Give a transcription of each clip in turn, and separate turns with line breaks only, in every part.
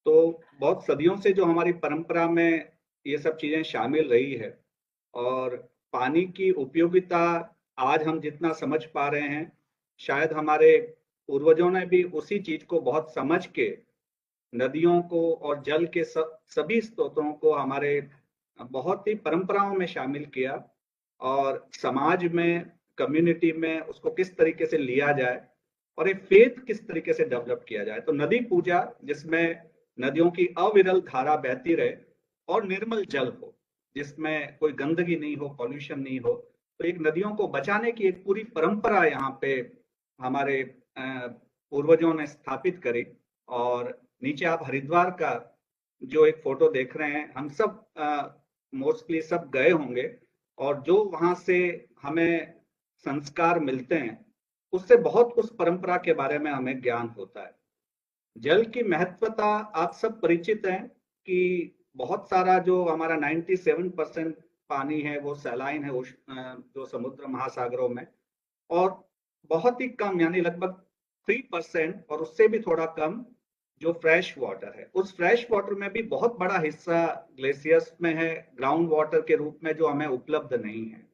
तो बहुत सदियों से जो हमारी परंपरा में ये सब चीजें शामिल रही है, और पानी की उपयोगिता आज हम जितना समझ पा रहे हैं, शायद हमारे पूर्वजों ने भी उसी चीज को बहुत समझ के नदियों को और जल के सभी स्रोतों को हमारे बहुत ही परंपराओं में शामिल किया, और समाज में, कम्युनिटी में उसको किस तरीके से लिया जाए और एक फेथ किस तरीके से डेवलप किया जाए। तो नदी पूजा, जिसमें नदियों की अविरल धारा बहती रहे और निर्मल जल हो, जिसमें कोई गंदगी नहीं हो, पॉल्यूशन नहीं हो, तो एक नदियों को बचाने की एक पूरी परंपरा यहाँ पे हमारे पूर्वजों ने स्थापित करी। और नीचे आप हरिद्वार का जो एक फोटो देख रहे हैं, हम सब मोस्टली सब गए होंगे, और जो वहां से हमें संस्कार मिलते हैं, उससे बहुत उस परंपरा के बारे में हमें ज्ञान होता है। जल की महत्वता आप सब परिचित हैं कि बहुत सारा जो हमारा 97% पानी है वो सैलाइन है, जो समुद्र महासागरों में, और बहुत ही कम यानी लगभग 3% और उससे भी थोड़ा कम जो फ्रेश वाटर है। उस फ्रेश वाटर में भी बहुत बड़ा हिस्सा ग्लेशियर्स में है, ग्राउंड वाटर के रूप में, जो हमें उपलब्ध नहीं है।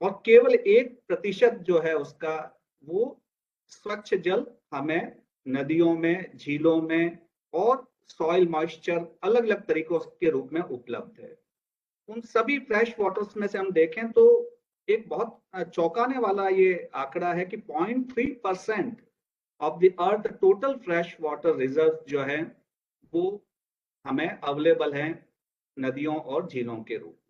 और केवल 1% जो है उसका, वो स्वच्छ जल हमें नदियों में, झीलों में और सॉइल मॉइस्चर अलग अलग तरीकों के रूप में उपलब्ध है। उन सभी फ्रेश वाटर्स में से हम देखें तो एक बहुत चौंकाने वाला ये आंकड़ा है कि 0.3% of the earth total fresh water reserve जो है, वो हमें अवेलेबल है नदियों और झीलों के रूप में।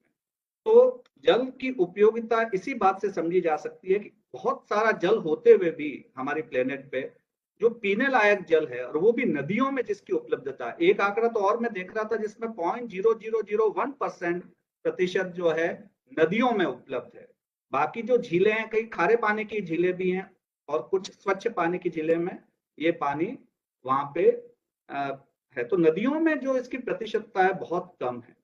तो जल की उपयोगिता इसी बात से समझी जा सकती है कि बहुत सारा जल होते हुए भी हमारी प्लेनेट पे जो पीने लायक जल है, और वो भी नदियों में जिसकी उपलब्धता, एक आंकड़ा तो और मैं देख रहा था जिसमें 0.0001% जो है नदियों में उपलब्ध है। बाकी जो झीलें हैं, कई खारे पानी की झीलें भी हैं और कुछ स्वच्छ पानी की झीलें में ये पानी वहां पे है। तो नदियों में जो इसकी प्रतिशतता है बहुत कम है।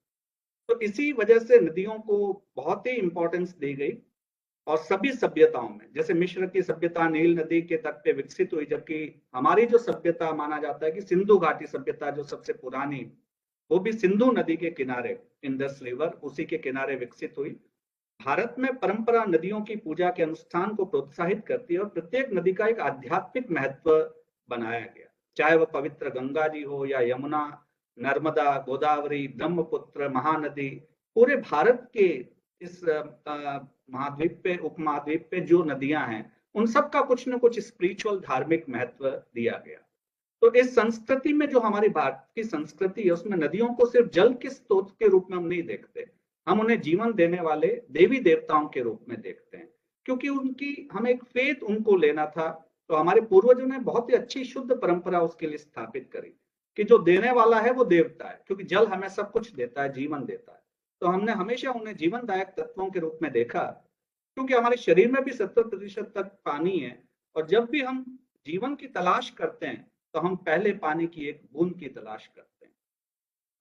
तो इसी वजह से नदियों को बहुत ही इंपॉर्टेंस दी गई, और सभी सभ्यताओं में, जैसे मिस्र की सभ्यता नील नदी के तट पे विकसित हुई, जबकि हमारी जो सभ्यता माना जाता है कि सिंधु घाटी सभ्यता जो सबसे पुरानी, वो भी सिंधु नदी के किनारे, इंडस रिवर, उसी के किनारे विकसित हुई। भारत में परंपरा नदियों की पूजा के अनुष्ठान को प्रोत्साहित करती है, और प्रत्येक नदी का एक आध्यात्मिक महत्व बनाया गया, चाहे वह पवित्र गंगा जी हो या यमुना, नर्मदा, गोदावरी, ब्रह्मपुत्र, महानदी। पूरे भारत के इस महाद्वीप पे, उपमहाद्वीप पे जो नदियां हैं, उन सब का कुछ न कुछ स्पिरिचुअल, धार्मिक महत्व दिया गया। तो इस संस्कृति में, जो हमारी भारत की संस्कृति है, उसमें नदियों को सिर्फ जल के स्रोत के रूप में हम नहीं देखते, हम उन्हें जीवन देने वाले देवी देवताओं के रूप में देखते हैं, क्योंकि उनकी हमें एक फेथ उनको लेना था। तो हमारे पूर्वजों ने बहुत ही अच्छी शुद्ध परंपरा उसके लिए स्थापित करी कि जो देने वाला है वो देवता है, क्योंकि जल हमें सब कुछ देता है, जीवन देता है। तो हमने हमेशा उन्हें जीवनदायक तत्वों के रूप में देखा, क्योंकि हमारे शरीर में भी 70% तक पानी है, और जब भी हम जीवन की तलाश करते हैं, तो हम पहले पानी की एक बूंद की तलाश करते हैं।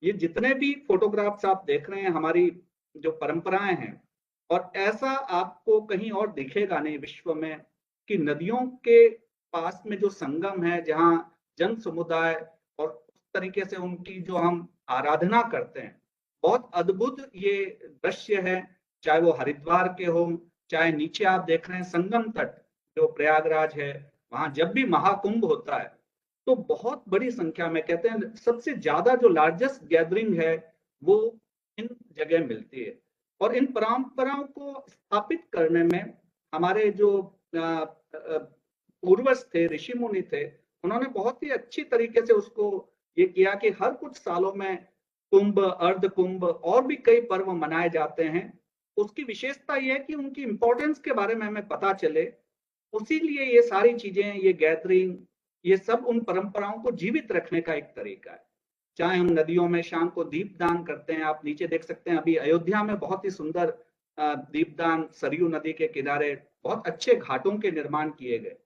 ये जितने भी फोटोग्राफ्स आप देख रहे हैं, हमारी जो परंपराएं हैं, और ऐसा आपको कहीं और दिखेगा नहीं विश्व में कि नदियों के पास में जो संगम है, जहां जन समुदाय और उस तरीके से उनकी जो हम आराधना करते हैं, बहुत अद्भुत ये दृश्य है। चाहे वो हरिद्वार के हो, चाहे नीचे आप देख रहे हैं संगम तट जो प्रयागराज है, वहां जब भी महाकुंभ होता है, तो बहुत बड़ी संख्या में, कहते हैं सबसे ज्यादा जो लार्जेस्ट गैदरिंग है, वो इन जगह मिलती है। और इन परंपराओं को स्थापित करने में हमारे जो पूर्वज थे, ऋषि मुनि थे, उन्होंने बहुत ही अच्छी तरीके से उसको ये किया कि हर कुछ सालों में कुंभ, अर्ध कुंभ और भी कई पर्व मनाए जाते हैं। उसकी विशेषता यह है कि उनकी इंपॉर्टेंस के बारे में हमें पता चले, उसी लिए ये सारी चीजें, ये गैदरिंग, ये सब उन परंपराओं को जीवित रखने का एक तरीका है। चाहे हम नदियों में शाम को दीपदान करते हैं, आप नीचे देख सकते हैं, अभी अयोध्या में बहुत ही सुंदर दीपदान सरयू नदी के किनारे बहुत अच्छे घाटों के निर्माण किए गए।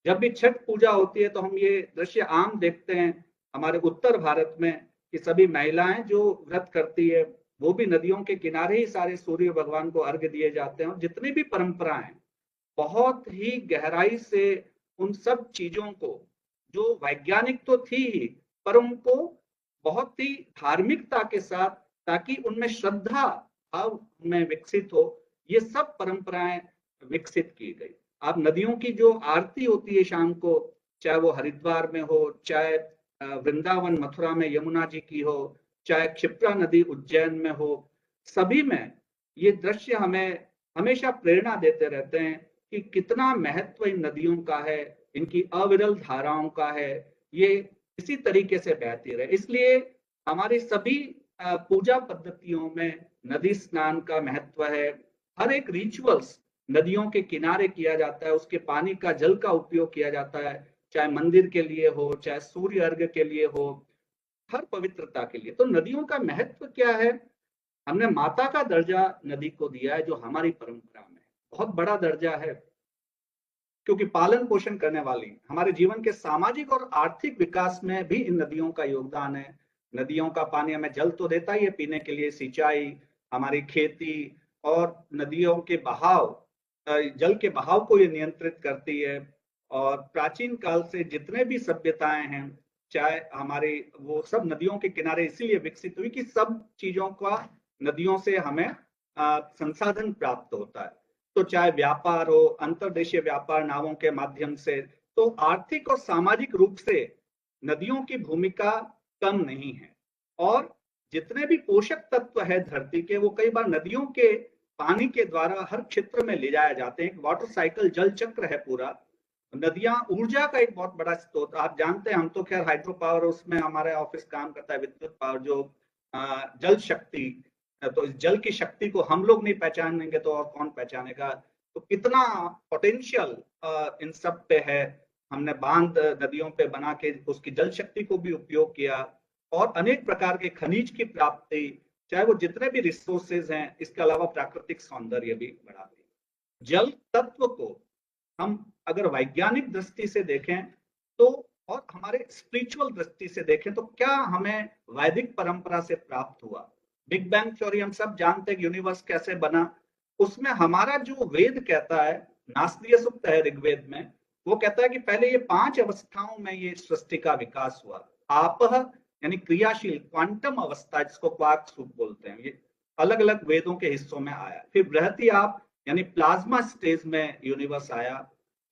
जब भी छठ पूजा होती है तो हम ये दृश्य आम देखते हैं हमारे उत्तर भारत में, कि सभी महिलाएं जो व्रत करती है, वो भी नदियों के किनारे ही सारे सूर्य भगवान को अर्घ्य दिए जाते हैं। और जितनी भी परंपराएं, बहुत ही गहराई से उन सब चीजों को, जो वैज्ञानिक तो थी ही, पर उनको बहुत ही धार्मिकता के साथ, ताकि उनमें श्रद्धा भाव में विकसित हो, ये सब परंपराएं विकसित की गई। आप नदियों की जो आरती होती है शाम को, चाहे वो हरिद्वार में हो, चाहे वृंदावन मथुरा में यमुना जी की हो, चाहे क्षिप्रा नदी उज्जैन में हो, सभी में ये दृश्य हमें हमेशा प्रेरणा देते रहते हैं कि कितना महत्व इन नदियों का है, इनकी अविरल धाराओं का है, ये इसी तरीके से बहती रहे। इसलिए हमारी सभी पूजा पद्धतियों में नदी स्नान का महत्व है। हर एक रिचुअल्स नदियों के किनारे किया जाता है, उसके पानी का जल का उपयोग किया जाता है, चाहे मंदिर के लिए हो, चाहे सूर्य अर्घ्य के लिए हो, हर पवित्रता के लिए। तो नदियों का महत्व क्या है? हमने माता का दर्जा नदी को दिया है, जो हमारी परंपरा में बहुत बड़ा दर्जा है, क्योंकि पालन पोषण करने वाली हमारे जीवन के सामाजिक और आर्थिक विकास में भी इन नदियों का योगदान है। नदियों का पानी हमें जल तो देता ही है पीने के लिए, सिंचाई, हमारी खेती, और नदियों के बहाव, जल के बहाव को ये नियंत्रित करती है। और प्राचीन काल से जितने भी सभ्यताएं हैं, चाहे हमारे, वो सब नदियों के किनारे इसीलिए विकसित हुई कि सब चीजों का नदियों से हमें संसाधन प्राप्त होता है। तो चाहे व्यापार हो, अंतर्देशीय व्यापार नावों के माध्यम से, तो आर्थिक और सामाजिक रूप से नदियों की भूमिका कम नहीं है। और जितने भी पोषक तत्व है धरती के, वो कई बार नदियों के पानी के द्वारा हर क्षेत्र में ले जाए जाते हैं। वाटर साइकिल, जल चक्र है पूरा। नदियां ऊर्जा का एक बहुत बड़ा स्रोत, आप जानते हैं, हम तो खैर हाइड्रो पावर, उसमें हमारे ऑफिस काम करता है, विद्युत पावर, जो जल शक्ति। तो इस जल की शक्ति को हम लोग नहीं पहचानेंगे तो और कौन पहचानेगा? तो कितना पोटेंशियल इन सब पे है। हमने बांध नदियों पे बना के उसकी जल शक्ति को भी उपयोग किया, और अनेक प्रकार के खनिज की प्राप्ति, चाहे वो जितने भी रिसोर्सेज हैं, इसके अलावा प्राकृतिक सौंदर्य भी बढ़ाती है। जल तत्व को हम अगर वैज्ञानिक दृष्टि से देखें तो, और हमारे स्पिरिचुअल दृष्टि से देखें तो, क्या हमें वैदिक परंपरा से प्राप्त हुआ? बिग बैंग थ्योरी हम सब जानते हैं, यूनिवर्स कैसे बना। उसमें हमारा जो वेद कहता है, नास्तिय सूक्त है ऋग्वेद में, वो कहता है कि पहले ये 5 अवस्थाओं में ये सृष्टि का विकास हुआ। आपह यानी क्रियाशील, क्वांटम अवस्था जिसको क्वार्क सूत्र बोलते हैं, ये अलग अलग वेदों के हिस्सों में आया। फिर बृहति आप यानी प्लाज्मा स्टेज में यूनिवर्स आया।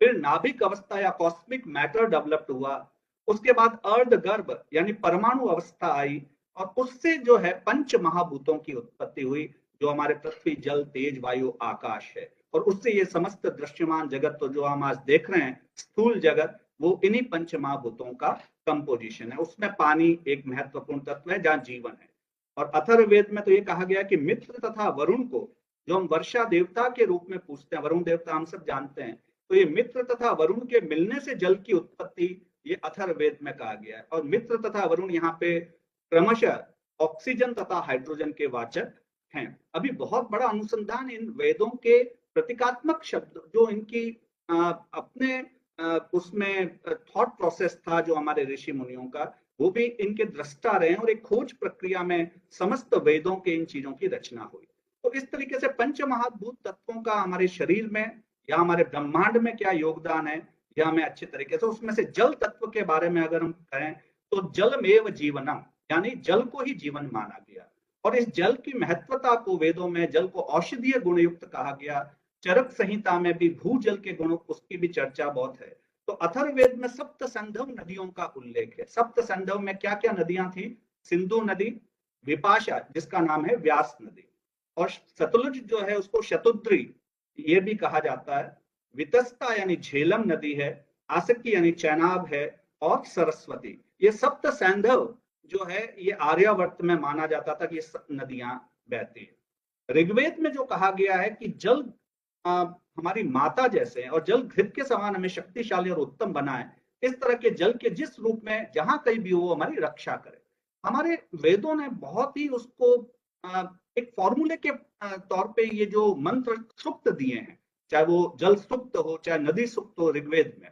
फिर नाभिक अवस्था या कॉस्मिक मैटर डेवलप्ड हुआ। उसके बाद अर्ध गर्भ यानी परमाणु अवस्था आई, और उससे जो है पंच महाभूतों की उत्पत्ति हुई, जो हमारे पृथ्वी, जल, तेज, वायु, आकाश है। और उससे ये समस्त दृश्यमान जगत, तो जो हम आज देख रहे हैं स्थूल जगत, वो इन्हीं पंच महाभूतों का कंपोजिशन है। उसमें पानी एक महत्वपूर्ण तत्व है जहाँ जीवन है। और अथर्ववेद में तो ये कहा गया कि मित्र तथा वरुण को, जो हम वर्षा देवता के रूप में पूछते हैं, वरुण देवता हम सब जानते हैं, तो ये मित्र तथा वरुण के मिलने से जल की उत्पत्ति, ये अथर्ववेद में कहा गया है। और मित्र तथा वरुण यहाँ पे क्रमशः ऑक्सीजन तथा हाइड्रोजन के वाचक हैं। अभी बहुत बड़ा अनुसंधान इन वेदों के प्रतीकात्मक शब्द, जो इनकी अपने उसमें थॉट प्रोसेस था जो हमारे ऋषि मुनियों का, वो भी इनके दृष्टा रहे, और एक खोज प्रक्रिया में समस्त वेदों के इन चीजों की रचना हुई। तो इस तरीके से पंच महाभूत तत्वों का हमारे शरीर में या हमारे ब्रह्मांड में क्या योगदान है, यह हमें अच्छे तरीके से, उसमें से जल तत्व के बारे में अगर हम कहें तो जलमेव जीवनम, यानी जल को ही जीवन माना गया। और इस जल की महत्वता को वेदों में जल को औषधीय गुण युक्त कहा गया। चरक संहिता में भी भूजल के गुणों, उसकी भी चर्चा बहुत है। तो अथर्ववेद में सप्त संधव नदियों का उल्लेख है। सप्त संधव में क्या क्या नदियां थी? सिंधु नदी, विपाशा जिसका नाम है व्यास नदी, और सतलुज जो है उसको शतुद्री ये भी कहा जाता है। वितस्ता यानी झेलम नदी है, आसक्ति यानी चैनाब है, और सरस्वती। ये सप्त सैंधव जो है ये आर्यावर्त में माना जाता था कि ये नदियां बहती है। ऋग्वेद में जो कहा गया है कि जल हमारी माता जैसे है, और जल घृत के समान हमें शक्तिशाली और उत्तम बनाए, इस तरह के जल के जिस रूप में जहां कहीं भी हो हमारी रक्षा करे। हमारे वेदों ने बहुत ही उसको एक फॉर्मूले के तौर पे ये जो मंत्र सूक्त दिए हैं, चाहे वो जल सूक्त हो, चाहे नदी सूक्त हो, ऋग्वेद में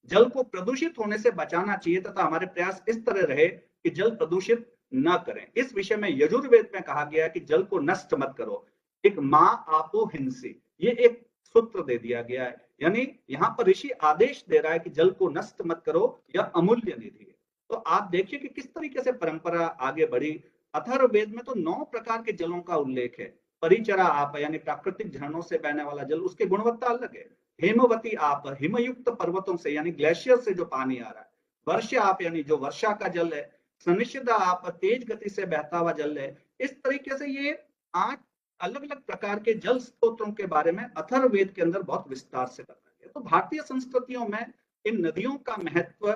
जल को प्रदूषित होने से बचाना चाहिए, तथा हमारे प्रयास इस तरह रहे कि जल प्रदूषित न करें। इस विषय में यजुर्वेद में कहा गया कि जल को नष्ट मत करो, एक माँ आपो हिंसी, ये एक सूत्र दे दिया गया है। यानी यहाँ पर ऋषि आदेश दे रहा है कि जल को नष्ट मत करो, यह अमूल्य निधि है। तो आप देखिए कि किस तरीके से परंपरा आगे बढ़ी। अथर्ववेद में तो 9 प्रकार के जलों का उल्लेख है। परिचरा आप यानी प्राकृतिक झरनों से बहने वाला जल, उसकी गुणवत्ता अलग है। हेमवती आप हिमयुक्त पर्वतों से यानी ग्लेशियर से जो पानी आ रहा है। वर्षा आप यानी जो वर्षा का जल है। सनिषद आप तेज गति से बहता हुआ जल है। इस तरीके से ये 8 अलग अलग प्रकार के जल स्रोतों के बारे में अथर्ववेद के अंदर बहुत विस्तार से बताया गया। तो भारतीय संस्कृतियों में इन नदियों का महत्व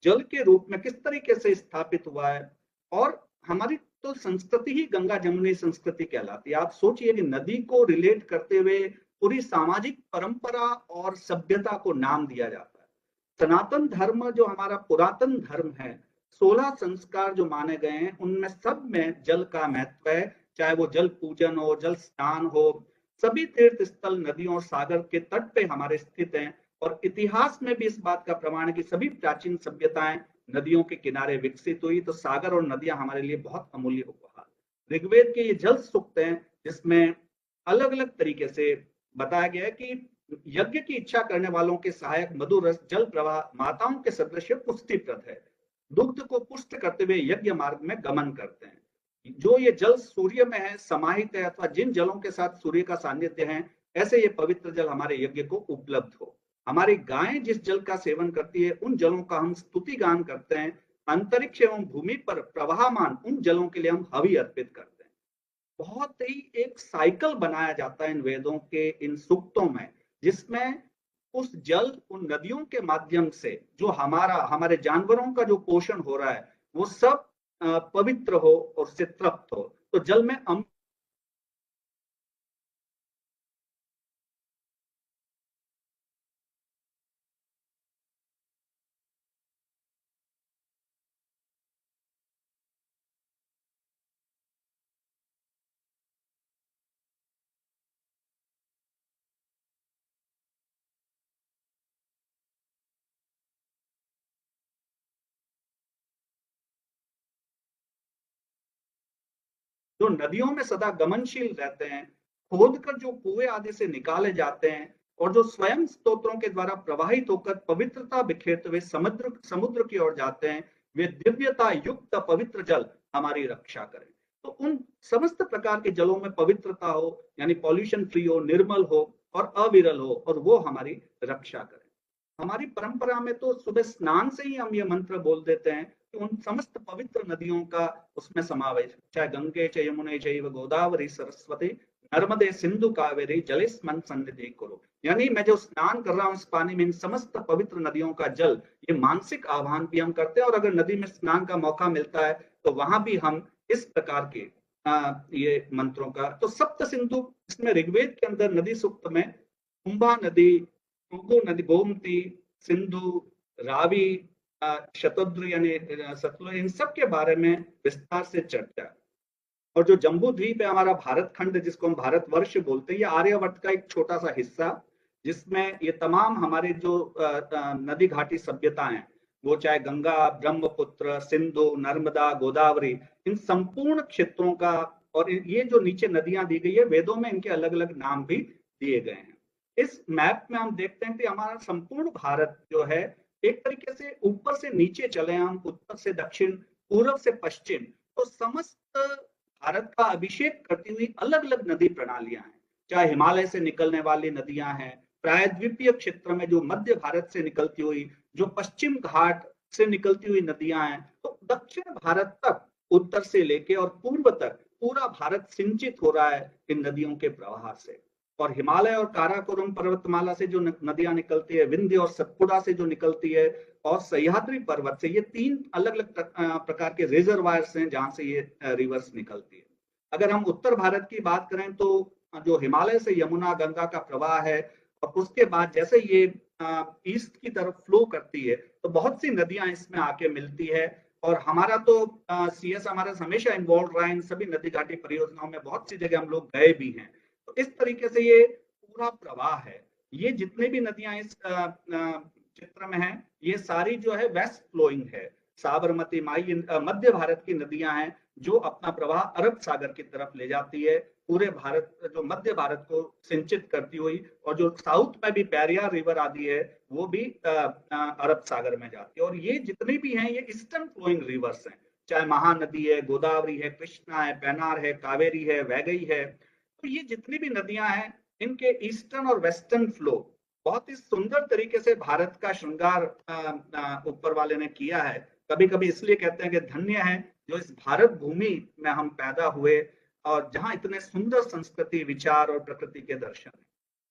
जल के रूप में किस तरीके से स्थापित हुआ है। और हमारी तो संस्कृति ही गंगा जमुनी संस्कृति कहलाती है। आप सोचिए कि नदी को रिलेट करते हुए पूरी सामाजिक परंपरा और सभ्यता को नाम दिया जाता है। सनातन धर्म जो हमारा पुरातन धर्म है, 16 संस्कार जो माने गए हैं, उनमें सब में जल का महत्व है। चाहे वो जल पूजन हो, जल स्नान हो, सभी तीर्थ स्थल नदियों और सागर के तट पे हमारे स्थित हैं। और इतिहास में भी इस बात का प्रमाण है कि सभी प्राचीन सभ्यताएं नदियों के किनारे विकसित हुई। तो सागर और नदियां हमारे लिए बहुत अमूल्य उपहार। ऋग्वेद के ये जल सूक्त हैं जिसमें अलग अलग तरीके से बताया गया है कि यज्ञ की इच्छा करने वालों के सहायक मधुर रस जल प्रवाह माताओं के सदृश पुष्टिप्रद है। दुग्ध को पुष्ट करते हुए यज्ञ मार्ग में गमन करते हैं। जो ये जल सूर्य में है, समाहित है, अथवा जिन जलों के साथ सूर्य का सानिध्य है, ऐसे ये पवित्र जल हमारे यज्ञ को उपलब्ध हो। हमारी गायें जिस जल का सेवन करती है, उन जलों का हम स्तुति गान करते हैं। अंतरिक्ष एवं भूमि पर प्रवाहमान उन जलों के लिए हम हवि अर्पित करते हैं। बहुत ही एक साइकिल बनाया जाता है इन वेदों के इन सूक्तों में, जिसमें उस जल उन नदियों के माध्यम से जो हमारे जानवरों का जो पोषण हो रहा है, वो सब पवित्र हो और उससे तृप्त हो। तो जल में जो नदियों में सदा गमनशील रहते हैं, खोद कर जो कुएं आदि से निकाले जाते हैं और जो स्वयं स्तोत्रों के द्वारा प्रवाहित होकर पवित्रता बिखेरते हुए समुद्र समुद्र की ओर जाते हैं, वे दिव्यता युक्त पवित्र जल हमारी रक्षा करें। तो उन समस्त प्रकार के जलों में पवित्रता हो, यानी पॉल्यूशन फ्री हो, निर्मल हो और अविरल हो, और वो हमारी रक्षा करें। हमारी परंपरा में तो सुबह स्नान से ही हम ये मंत्र बोल देते हैं कि उन समस्त पवित्र नदियों का उसमें समावेश, चाहे गंगे च यमुने चैव गोदावरी सरस्वती नर्मदे सिंधु कावेरी जलेस्मिन् सन्निधिं कुरु। यानी मैं जो स्नान कर रहा हूँ इस पानी में, इन समस्त पवित्र नदियों का जल, ये मानसिक आह्वान भी हम करते हैं। और अगर नदी में स्नान का मौका मिलता है तो वहां भी हम इस प्रकार के ये मंत्रों का, तो सप्त सिंधु इसमें ऋग्वेद के अंदर नदी सूक्त में कुंभा नदी, कुंकू नदी, गोमती, सिंधु, रावी, शतद्रु यानी सतलुज, इन सब के बारे में विस्तार से चर्चा। और जो जम्बू द्वीप है हमारा भारत खंड, जिसको हम भारतवर्ष बोलते हैं, ये आर्यवर्त का एक छोटा सा हिस्सा, जिसमें ये तमाम हमारे जो नदी घाटी सभ्यता हैं, वो चाहे गंगा, ब्रह्मपुत्र, सिंधु, नर्मदा, गोदावरी, इन संपूर्ण क्षेत्रों का, और ये जो नीचे नदियां दी गई है, वेदों में इनके अलग अलग नाम भी दिए गए हैं। इस मैप में हम देखते हैं कि हमारा संपूर्ण भारत जो है, एक तरीके से ऊपर से नीचे चले हम, उत्तर से दक्षिण, पूर्व से पश्चिम, तो समस्त भारत का अभिषेक करती हुई अलग अलग नदी प्रणालियां हैं। चाहे हिमालय से निकलने वाली नदियां हैं, प्रायद्वीपीय क्षेत्र में जो मध्य भारत से निकलती हुई, जो पश्चिम घाट से निकलती हुई नदियां हैं, तो दक्षिण भारत तक, उत्तर से लेके और पूर्व तक पूरा भारत सिंचित हो रहा है इन नदियों के प्रवाह से। और हिमालय और काराकोरम पर्वतमाला से जो नदियां निकलती है, विंध्य और सतपुड़ा से जो निकलती है, और सह्याद्री पर्वत से, ये 3 अलग अलग प्रकार के रिजर्वायर्स हैं जहां से ये रिवर्स निकलती है। अगर हम उत्तर भारत की बात करें तो जो हिमालय से यमुना गंगा का प्रवाह है, और उसके बाद जैसे ये ईस्ट की तरफ फ्लो करती है, तो बहुत सी नदियां इसमें आके मिलती है। और हमारा तो सीएस हमारा हमेशा इन्वॉल्व रहा है इन सभी नदी घाटी परियोजनाओं में, बहुत सी जगह हम लोग गए भी हैं। तो इस तरीके से ये पूरा प्रवाह है। ये जितने भी नदियां इस चित्र में हैं, ये सारी जो है वेस्ट फ्लोइंग है। साबरमती, माई, मध्य भारत की नदियां हैं जो अपना प्रवाह अरब सागर की तरफ ले जाती है। पूरे भारत, जो मध्य भारत को सिंचित करती हुई, और जो साउथ में भी पेरियार रिवर आदि है वो भी अरब सागर में जाती है। और ये जितनी भी हैं ये ईस्टर्न फ्लोइंग रिवर्स हैं, चाहे महानदी है, गोदावरी है, कृष्णा है, पेनार है, कावेरी है, वैगई है। तो ये जितनी भी नदियां हैं इनके ईस्टर्न और वेस्टर्न फ्लो बहुत ही सुंदर तरीके से भारत का श्रृंगार ऊपर वाले ने किया है। कभी कभी इसलिए कहते हैं कि धन्य है जो इस भारत भूमि में हम पैदा हुए और जहां इतने सुंदर संस्कृति, विचार और प्रकृति के दर्शन है।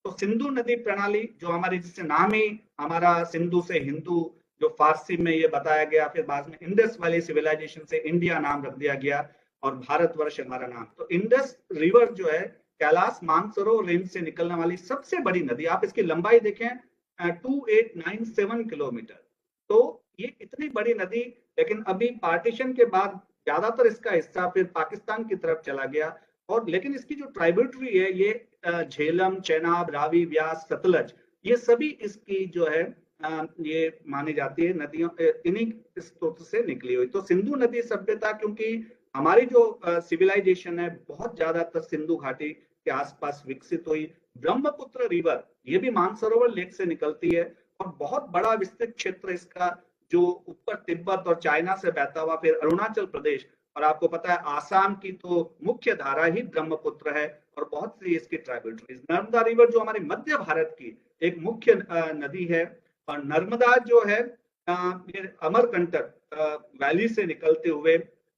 तो सिंधु नदी प्रणाली जो हमारी, जिससे नाम ही हमारा सिंधु से हिंदू, जो फारसी में ये बताया गया, फिर बाद में इंडस वाली सिविलाइजेशन से इंडिया नाम रख दिया गया और भारतवर्ष हमारा नाम। तो इंडस रिवर जो है कैलाश मानसरोवर रेंज से निकलने वाली सबसे बड़ी नदी, आप इसकी लंबाई देखें 2897 किलोमीटर। तो ये इतनी बड़ी नदी, लेकिन अभी पार्टीशन के बाद ज्यादातर इसका हिस्सा फिर पाकिस्तान की तरफ चला गया। और लेकिन इसकी जो ट्राइब्यूटरी है ये झेलम, चेनाब, रावी, व्यास, सतलज, ये सभी इसकी जो है ये मानी जाती है नदियों, इन्हीं स्रोत से निकली हुई। तो सिंधु नदी सभ्यता, क्योंकि हमारी जो सिविलाइजेशन है बहुत ज्यादातर सिंधु घाटी के आसपास विकसित हुई। ब्रह्मपुत्र रिवर ये भी मानसरोवर लेक से निकलती है और बहुत बड़ा विस्तृत क्षेत्र इसका, जो ऊपर तिब्बत और चाइना से बहता हुआ फिर अरुणाचल प्रदेश, और आपको पता है आसाम की तो मुख्य धारा ही ब्रह्मपुत्र है और बहुत सी इसकी ट्राइब्यूटरीज। नर्मदा रिवर जो हमारे मध्य भारत की एक मुख्य नदी है, और नर्मदा जो है ये अमरकंटक वैली से निकलते हुए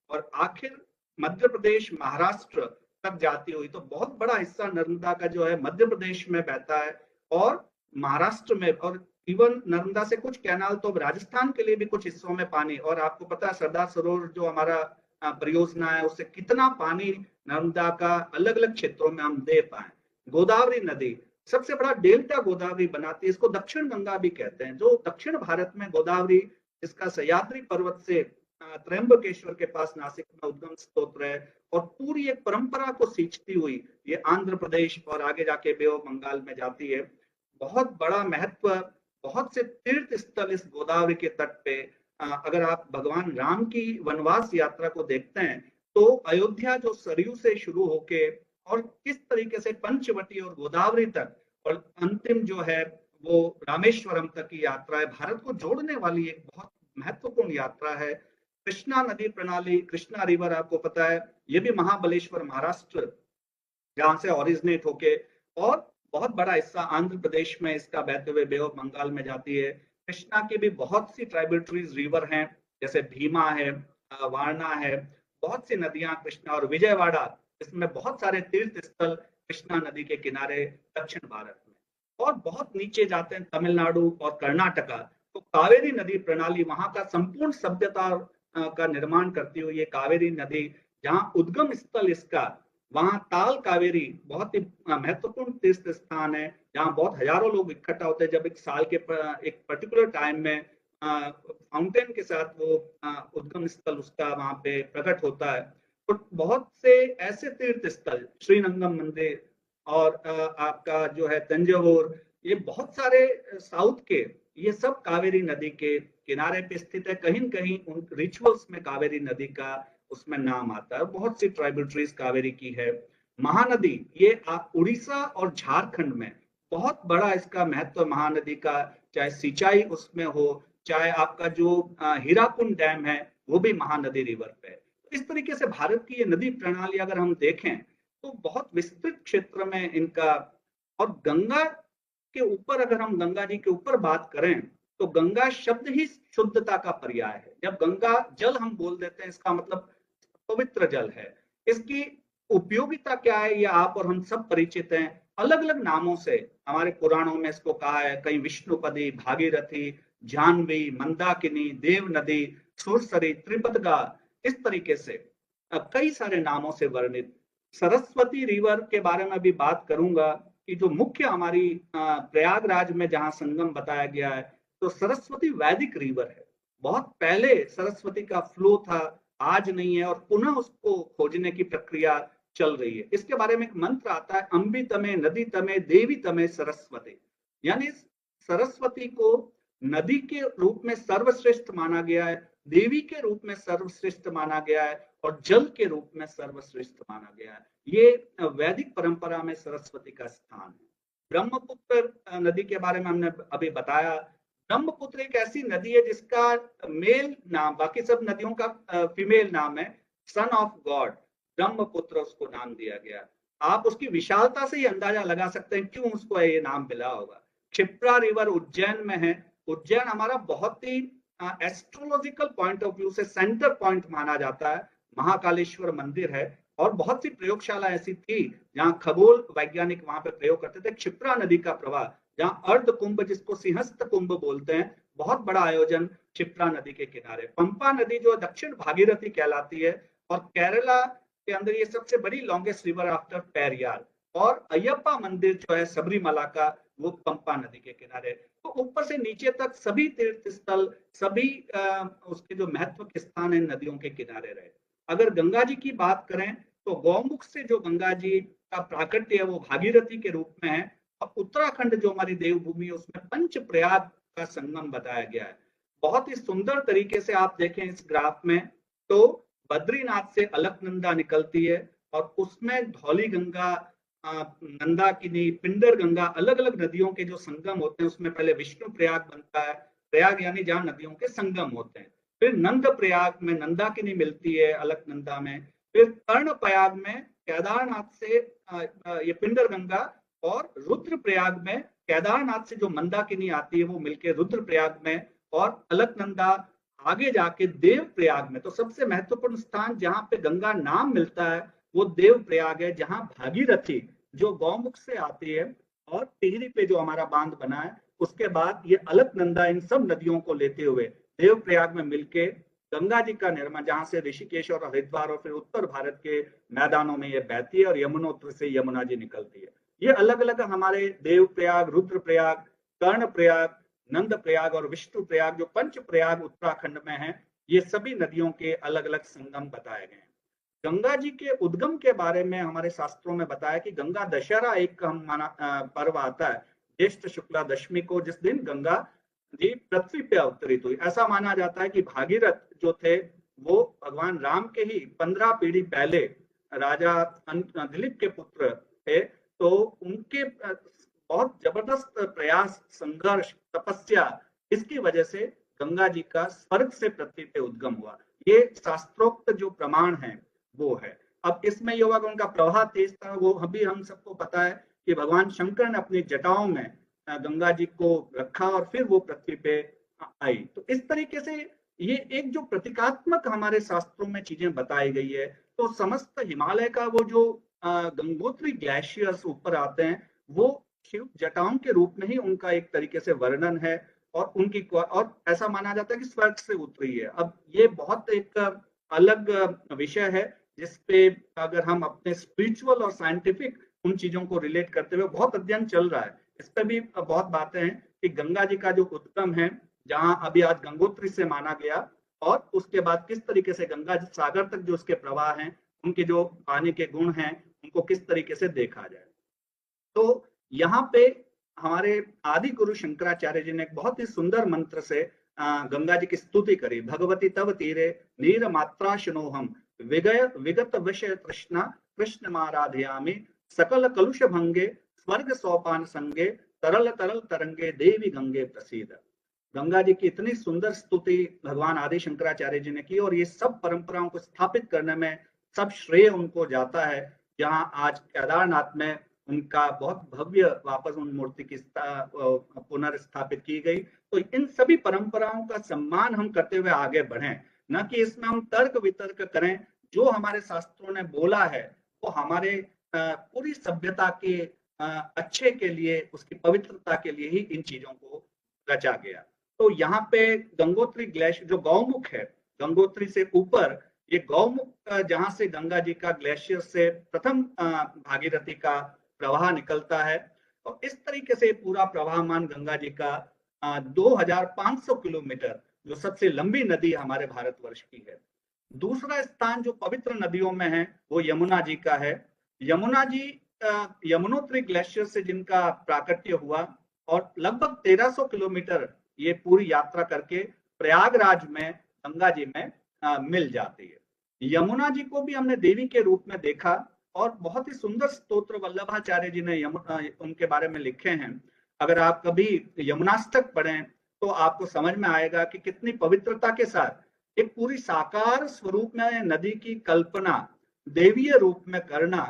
और आखिर मध्य प्रदेश, महाराष्ट्र तक जाती हुई। तो बहुत बड़ा हिस्सा नर्मदा का जो है मध्य प्रदेश में बहता है और महाराष्ट्र में, और इवन नर्मदा से कुछ कैनाल तो राजस्थान के लिए भी कुछ हिस्सों में पानी। और आपको पता है सरदार सरोवर जो हमारा परियोजना है उससे कितना पानी नर्मदा का अलग अलग क्षेत्रों में हम दे पाए। गोदावरी नदी सबसे बड़ा डेल्टा गोदावरी बनाती है, इसको दक्षिण गंगा भी कहते हैं। जो दक्षिण भारत में गोदावरी, जिसका सह्याद्री पर्वत से त्र्यंबकेश्वर के पास नासिक में उद्गम स्रोत है और पूरी एक परंपरा को सींचती हुई ये आंध्र प्रदेश और आगे जाके बे ऑफ बंगाल में जाती है। बहुत बड़ा महत्व, बहुत से तीर्थ स्थल इस गोदावरी के तट पे। अगर आप भगवान राम की वनवास यात्रा को देखते हैं तो अयोध्या जो सरयू से शुरू होके और किस तरीके से पंचवटी और गोदावरी तक और अंतिम जो है वो रामेश्वरम तक की यात्रा है, भारत को जोड़ने वाली एक बहुत महत्वपूर्ण यात्रा है। कृष्णा नदी प्रणाली, कृष्णा रिवर आपको पता है ये भी महाबलेश्वर महाराष्ट्र जहां से ओरिजिनेट होके और बहुत बड़ा हिस्सा आंध्र प्रदेश में इसका बहते हुए बे ऑफ बंगाल में जाती है। कृष्णा की भी बहुत सी ट्राइब्यूटरीज रिवर हैं, जैसे भीमा है, वारणा है, बहुत सी नदियां कृष्णा, और विजयवाड़ा, इसमें बहुत सारे तीर्थ स्थल कृष्णा नदी के किनारे दक्षिण भारत में। और बहुत नीचे जाते हैं तमिलनाडु और कर्नाटका, तो कावेरी नदी प्रणाली वहां का संपूर्ण सभ्यता का निर्माण करती हुई ये कावेरी नदी, जहां उद्गम स्थल इसका, वहां ताल कावेरी बहुत ही महत्वपूर्ण तीर्थ स्थान है, जहां बहुत हजारों लोग इकट्ठा होते हैं जब एक साल के एक पर्टिकुलर टाइम में फाउंटेन के साथ वो उद्गम स्थल उसका वहां पे प्रकट होता है। तो बहुत से ऐसे तीर्थ स्थल, श्रीरंगम मंदिर और आपका जो है तंजौर, ये बहुत सारे साउथ के, ये सब कावेरी नदी के किनारे पे स्थित है। कहीं न कहीं उन रिचुअल्स में कावेरी नदी का उसमें नाम आता है। बहुत सी ट्राइब्यूटरीज कावेरी की है। महानदी ये आप उड़ीसा और झारखंड में बहुत बड़ा इसका महत्व महानदी का, चाहे सिंचाई उसमें हो, चाहे आपका जो हीराकुंड डैम है वो भी महानदी रिवर पे है। इस तरीके से भारत की ये नदी प्रणाली अगर हम देखें तो बहुत विस्तृत क्षेत्र में इनका। और गंगा के ऊपर, अगर हम गंगा जी के ऊपर बात करें तो गंगा शब्द ही शुद्धता का पर्याय है। जब गंगा जल हम बोल देते हैं इसका मतलब पवित्र जल है। इसकी उपयोगिता क्या है ये आप और हम सब परिचित हैं, अलग अलग नामों से हमारे पुराणों में इसको कहा है, कहीं विष्णुपदी, भागीरथी, जानवी, मंदाकिनी, देव नदी, सुरसरी, त्रिपतगा, इस तरीके से कई सारे नामों से वर्णित। सरस्वती रिवर के बारे में भी बात करूंगा कि जो मुख्य हमारी प्रयागराज में जहां संगम बताया गया है, तो सरस्वती वैदिक रिवर है। बहुत पहले सरस्वती का फ्लो था, आज नहीं है, और पुनः उसको खोजने की प्रक्रिया चल रही है। इसके बारे में एक मंत्र आता है, अंबी तमे नदी तमे देवी तमे सरस्वती, यानी सरस्वती को नदी के रूप में सर्वश्रेष्ठ माना गया है, देवी के रूप में सर्वश्रेष्ठ माना गया है और जल के रूप में सर्वश्रेष्ठ माना गया है। ये वैदिक परंपरा में सरस्वती का स्थान है। ब्रह्मपुत्र नदी के बारे में हमने अभी बताया। ब्रह्मपुत्र एक ऐसी नदी है जिसका मेल नाम, बाकी सब नदियों का फीमेल नाम है, सन ऑफ गॉड, ब्रह्मपुत्र उसको नाम दिया गया। आप उसकी विशालता से ही अंदाजा लगा सकते हैं क्यों उसको ये नाम मिला होगा। क्षिप्रा रिवर उज्जैन में है। उज्जैन हमारा बहुत ही एस्ट्रोलॉजिकल पॉइंट ऑफ व्यू से सेंटर पॉइंट माना जाता है। महाकालेश्वर मंदिर है और बहुत सी प्रयोगशाला ऐसी थी जहां खगोल वैज्ञानिक वहां पे प्रयोग करते थे। क्षिप्रा नदी का प्रवाह, जहां अर्ध कुंभ जिसको सिंहस्थ कुंभ बोलते हैं, बहुत बड़ा आयोजन क्षिप्रा नदी के किनारे। पंपा नदी जो दक्षिण भागीरथी कहलाती है और केरला के अंदर ये सबसे बड़ी लॉन्गेस्ट रिवर आफ्टर पेरियार। और अयप्पा मंदिर जो है सबरीमला का, वो पंपा नदी के किनारे। तो ऊपर से नीचे तक सभी तीर्थ स्थल, सभी उसके जो महत्व के स्थान है नदियों के किनारे रहे। अगर गंगा जी की बात करें तो गौमुख से जो गंगा जी का प्राकट्य है वो भागीरथी के रूप में है। और उत्तराखंड जो हमारी देवभूमि है उसमें पंच प्रयाग का संगम बताया गया है। बहुत ही सुंदर तरीके से आप देखें इस ग्राफ में तो बद्रीनाथ से अलकनंदा निकलती है और उसमें धौली गंगा, नंदाकिनी, पिंडर गंगा, अलग अलग नदियों के जो संगम होते हैं उसमें पहले विष्णु प्रयाग बनता है। प्रयाग यानी जहां नदियों के संगम होते हैं। फिर नंद प्रयाग में नंदाकिनी मिलती है अलकनंदा में। फिर कर्ण प्रयाग में केदारनाथ से ये पिंडर गंगा, और रुद्र प्रयाग में केदारनाथ से जो मंदाकिनी आती है वो मिलकर रुद्र प्रयाग में, और अलकनंदा आगे जाके देव प्रयाग में। तो सबसे महत्वपूर्ण स्थान जहां पे गंगा नाम मिलता है वो देव प्रयाग है, जहां भागीरथी जो गौमुख से आती है और टिहरी पे जो हमारा बांध बना है, उसके बाद ये अलकनंदा इन सब नदियों को लेते हुए देव प्रयाग में मिलके गंगा जी का निर्माण, जहां से ऋषिकेश और हरिद्वार और फिर उत्तर भारत के मैदानों में ये बहती है और यमुनोत्र से यमुना जी निकलती है। ये अलग अलग हमारे देव प्रयाग, रुद्र प्रयाग, कर्ण प्रयाग, नंद प्रयाग और विष्णु प्रयाग, जो पंच प्रयाग उत्तराखंड में है, ये सभी नदियों के अलग अलग संगम बताए गए हैं। गंगा जी के उद्गम के बारे में हमारे शास्त्रों में बताया कि गंगा दशहरा एक हम माना पर्व आता है ज्येष्ठ शुक्ला दशमी को, जिस दिन गंगा जी पृथ्वी पे अवतरित हुई। ऐसा माना जाता है कि भागीरथ जो थे वो भगवान राम के ही 15 पीढ़ी पहले राजा दिलीप के पुत्र थे। तो उनके बहुत जबरदस्त प्रयास, संघर्ष, तपस्या, इसकी वजह से गंगा जी का स्वर्ग से पृथ्वी पे उद्गम हुआ। ये शास्त्रोक्त जो प्रमाण है वो है। अब इसमें ये हुआ कि उनका प्रवाह तेज था, वो अभी हम सबको पता है कि भगवान शंकर ने अपनी जटाओं में गंगा जी को रखा और फिर वो पृथ्वी पे आई। तो इस तरीके से ये एक जो प्रतीकात्मक हमारे शास्त्रों में चीजें बताई गई है। तो समस्त हिमालय का वो जो गंगोत्री ग्लेशियर्स ऊपर आते हैं वो शिव जटाओं के रूप में ही उनका एक तरीके से वर्णन है। और उनकी, और ऐसा माना जाता है कि स्वर्ग से उतरी है। अब ये बहुत एक अलग विषय है जिसपे अगर हम अपने स्पिरिचुअल और साइंटिफिक उन चीजों को रिलेट करते हुए बहुत अध्ययन चल रहा है। इस पर भी बहुत बातें हैं कि गंगा जी का जो उद्गम है, जहां अभी आज गंगोत्री से माना गया, और उसके बाद किस तरीके से गंगा सागर तक जो उसके प्रवाह हैं, उनके जो पानी के गुण हैं, उनको किस तरीके से देखा जाए। तो यहाँ पे हमारे आदि गुरु शंकराचार्य जी ने एक बहुत ही सुंदर मंत्र से गंगा जी की स्तुति करी। भगवती तव तीरे नीर मात्रा शनोहम विगत विषय तृष्णा कृष्ण माराधयामी सकल कलुष भंगे स्वर्ग सोपान संगे तरल तरल तरंगे देवी गंगे प्रसिद्ध। गंगा जी की इतनी सुंदर स्तुति भगवान आदि शंकराचार्य जी ने की, और ये सब परंपराओं को स्थापित करने में सब श्रेय उनको जाता है। जहां आज केदारनाथ में उनका बहुत भव्य वापस उन मूर्ति की पुनर्स्थापित की गई। तो इन सभी परंपराओं का सम्मान हम करते हुए आगे बढ़ें, न कि इसमें हम तर्क वितर्क करें। जो हमारे शास्त्रों ने बोला है वो हमारे पूरी सभ्यता के अच्छे के लिए, उसकी पवित्रता के लिए ही इन चीजों को रचा गया। तो यहाँ पे गंगोत्री ग्लेशियर जो गौमुख है, गंगोत्री से ऊपर ये गौमुख जहां से गंगा जी का ग्लेशियर से प्रथम भागीरथी का प्रवाह निकलता है। और इस तरीके से पूरा प्रवाहमान गंगा जी का 2500 किलोमीटर, जो सबसे लंबी नदी हमारे भारतवर्ष की है। दूसरा स्थान जो पवित्र नदियों में है वो यमुना जी का है। यमुना जी यमुनोत्री ग्लेशियर से जिनका प्राकट्य हुआ, और लगभग 1300 किलोमीटर ये पूरी यात्रा करके प्रयागराज में गंगा जी में मिल जाती है। यमुना जी को भी हमने देवी के रूप में देखा, और बहुत ही सुंदर स्तोत्र वल्लभाचार्य जी ने यमुना उनके बारे में लिखे हैं। अगर आप कभी यमुनाष्टक पढ़ें तो आपको समझ में आएगा कि कितनी पवित्रता के साथ एक पूरी साकार स्वरूप में नदी की कल्पना देवीय रूप में करना,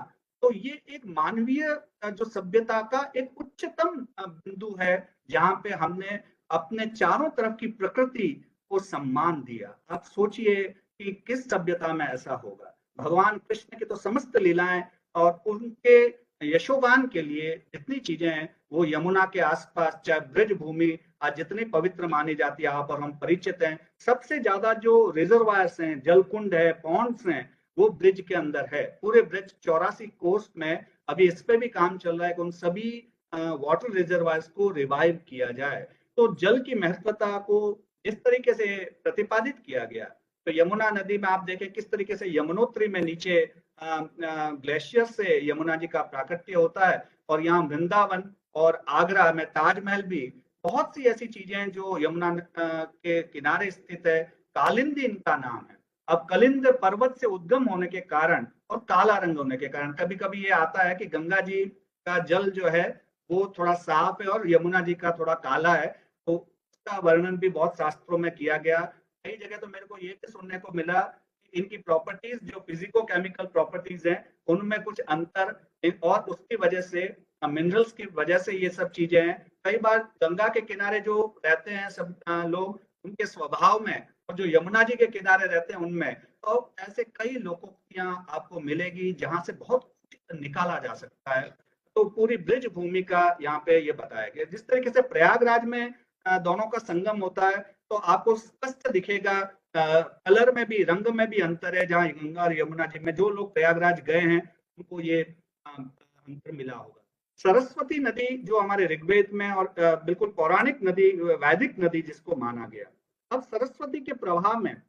तो ये एक मानवीय जो सभ्यता का एक उच्चतम बिंदु है, जहां पे हमने अपने चारों तरफ की प्रकृति को सम्मान दिया। आप सोचिए कि किस सभ्यता में ऐसा होगा। भगवान कृष्ण की तो समस्त लीलाएं और उनके यशोगान के लिए जितनी चीजें हैं, वो यमुना के आसपास, चाहे ब्रज भूमि आज जितनी पवित्र मानी जाती है, आप और हम परिचित हैं। सबसे ज्यादा जो रिजर्वायर्स हैं, जलकुंड है, पॉन्ड्स हैं, वो ब्रिज के अंदर है। पूरे ब्रिज 84 कोस्ट में अभी इस पे भी काम चल रहा है कि उन सभी वाटर रिजर्वायर्स को रिवाइव किया जाए। तो जल की महत्वता को इस तरीके से प्रतिपादित किया गया। तो यमुना नदी में आप देखें किस तरीके से यमुनोत्री में नीचे ग्लेशियर से यमुना जी का प्राकट्य होता है, और यहाँ वृंदावन और आगरा में ताजमहल भी, बहुत सी ऐसी चीजें हैं जो यमुना के किनारे स्थित है। कालिंदी इनका नाम है। अब कलिंद पर्वत से उद्गम होने के कारण और काला रंग होने के कारण कभी कभी ये आता है कि गंगा जी का जल जो है वो थोड़ा साफ है और यमुना जी का थोड़ा काला है। तो उसका वर्णन भी बहुत शास्त्रों में किया गया। कई जगह तो मेरे को ये भी सुनने को मिला कि इनकी प्रॉपर्टीज जो फिजिको केमिकल प्रॉपर्टीज हैं उनमें कुछ अंतर, और उसकी वजह से मिनरल्स की वजह से ये सब चीजें हैं। कई बार गंगा के किनारे जो रहते हैं सब लोग, उनके स्वभाव में, और जो यमुना जी के किनारे रहते हैं उनमें, तो ऐसे कई लोकोक्तियां आपको मिलेगी जहां से बहुत कुछ निकाला जा सकता है। तो पूरी ब्रिज भूमि का यहाँ पे ये बताया गया। जिस तरीके से प्रयागराज में दोनों का संगम होता है, तो आपको स्पष्ट दिखेगा कलर में भी, रंग में भी अंतर है। जहाँ गंगा और यमुना जी में, जो लोग प्रयागराज गए हैं उनको ये अंतर मिला होगा। सरस्वती नदी जो हमारे ऋग्वेद में और बिल्कुल पौराणिक नदी, वैदिक नदी जिसको माना गया। अब सरस्वती के प्रवाह में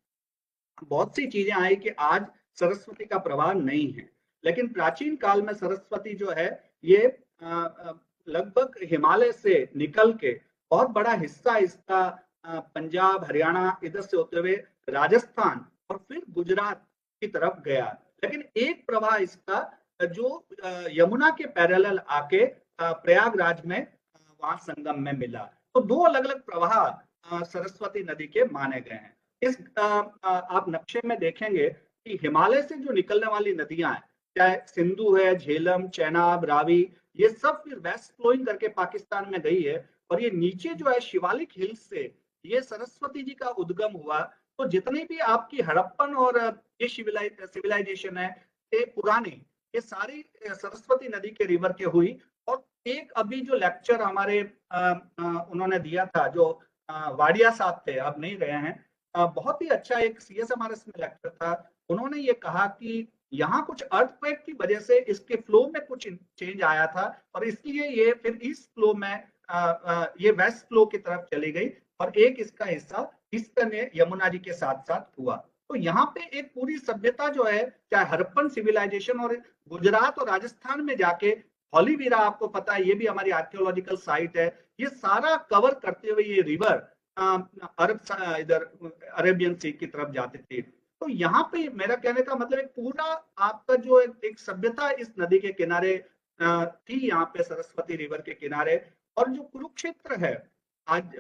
बहुत सी चीजें आई कि आज सरस्वती का प्रवाह नहीं है, लेकिन प्राचीन काल में सरस्वती जो है ये लगभग हिमालय से निकल के बहुत बड़ा हिस्सा इसका पंजाब, हरियाणा इधर से होते हुए राजस्थान और फिर गुजरात की तरफ गया। लेकिन एक प्रवाह इसका जो यमुना के पैरेलल आके प्रयागराज में वहां संगम में मिला। तो दो अलग अलग प्रवाह सरस्वती नदी के माने गए हैं। इस आप नक्शे में देखेंगे कि हिमालय से जो निकलने वाली नदियां हैं, चाहे सिंधु है, झेलम, चेनाब, रावी, ये सब फिर वेस्ट फ्लोइंग करके पाकिस्तान में गई है। और ये नीचे जो है शिवालिक हिल्स से ये सरस्वती जी का उद्गम हुआ। तो जितनी भी आपकी हड़प्पन और ये सिविलाइजेशन है, ये पुरानी, ये सारी सरस्वती नदी के रिवर के हुई। और एक अभी जो लेक्चर हमारे उन्होंने दिया था, जो वाडिया साहब थे, अब नहीं रहे हैं, बहुत ही अच्छा एक CSMRS में लेक्चर था। उन्होंने ये कहा कि यहाँ कुछ अर्थक्वेक की वजह से इसके फ्लो में कुछ चेंज आया था, और इसलिए ये फिर ईस्ट फ्लो में ये वेस्ट फ्लो की तरफ चली गई, और एक इसका हिस्सा ईस्टर्न यमुना जी के साथ साथ हुआ। तो यहाँ पे एक पूरी सभ्यता जो है, चाहे हड़प्पन सिविलाइजेशन, और गुजरात और राजस्थान में जाके हॉलीवीरा, आपको पता है ये भी हमारी आर्कियोलॉजिकल साइट है, ये सारा कवर करते हुए ये रिवर अरब इधर अरेबियन सी की तरफ जाती थी। तो यहाँ पे मेरा कहने का मतलब एक पूरा आपका जो एक सभ्यता इस नदी के किनारे थी, यहाँ पे सरस्वती रिवर के किनारे। और जो कुरुक्षेत्र है आज,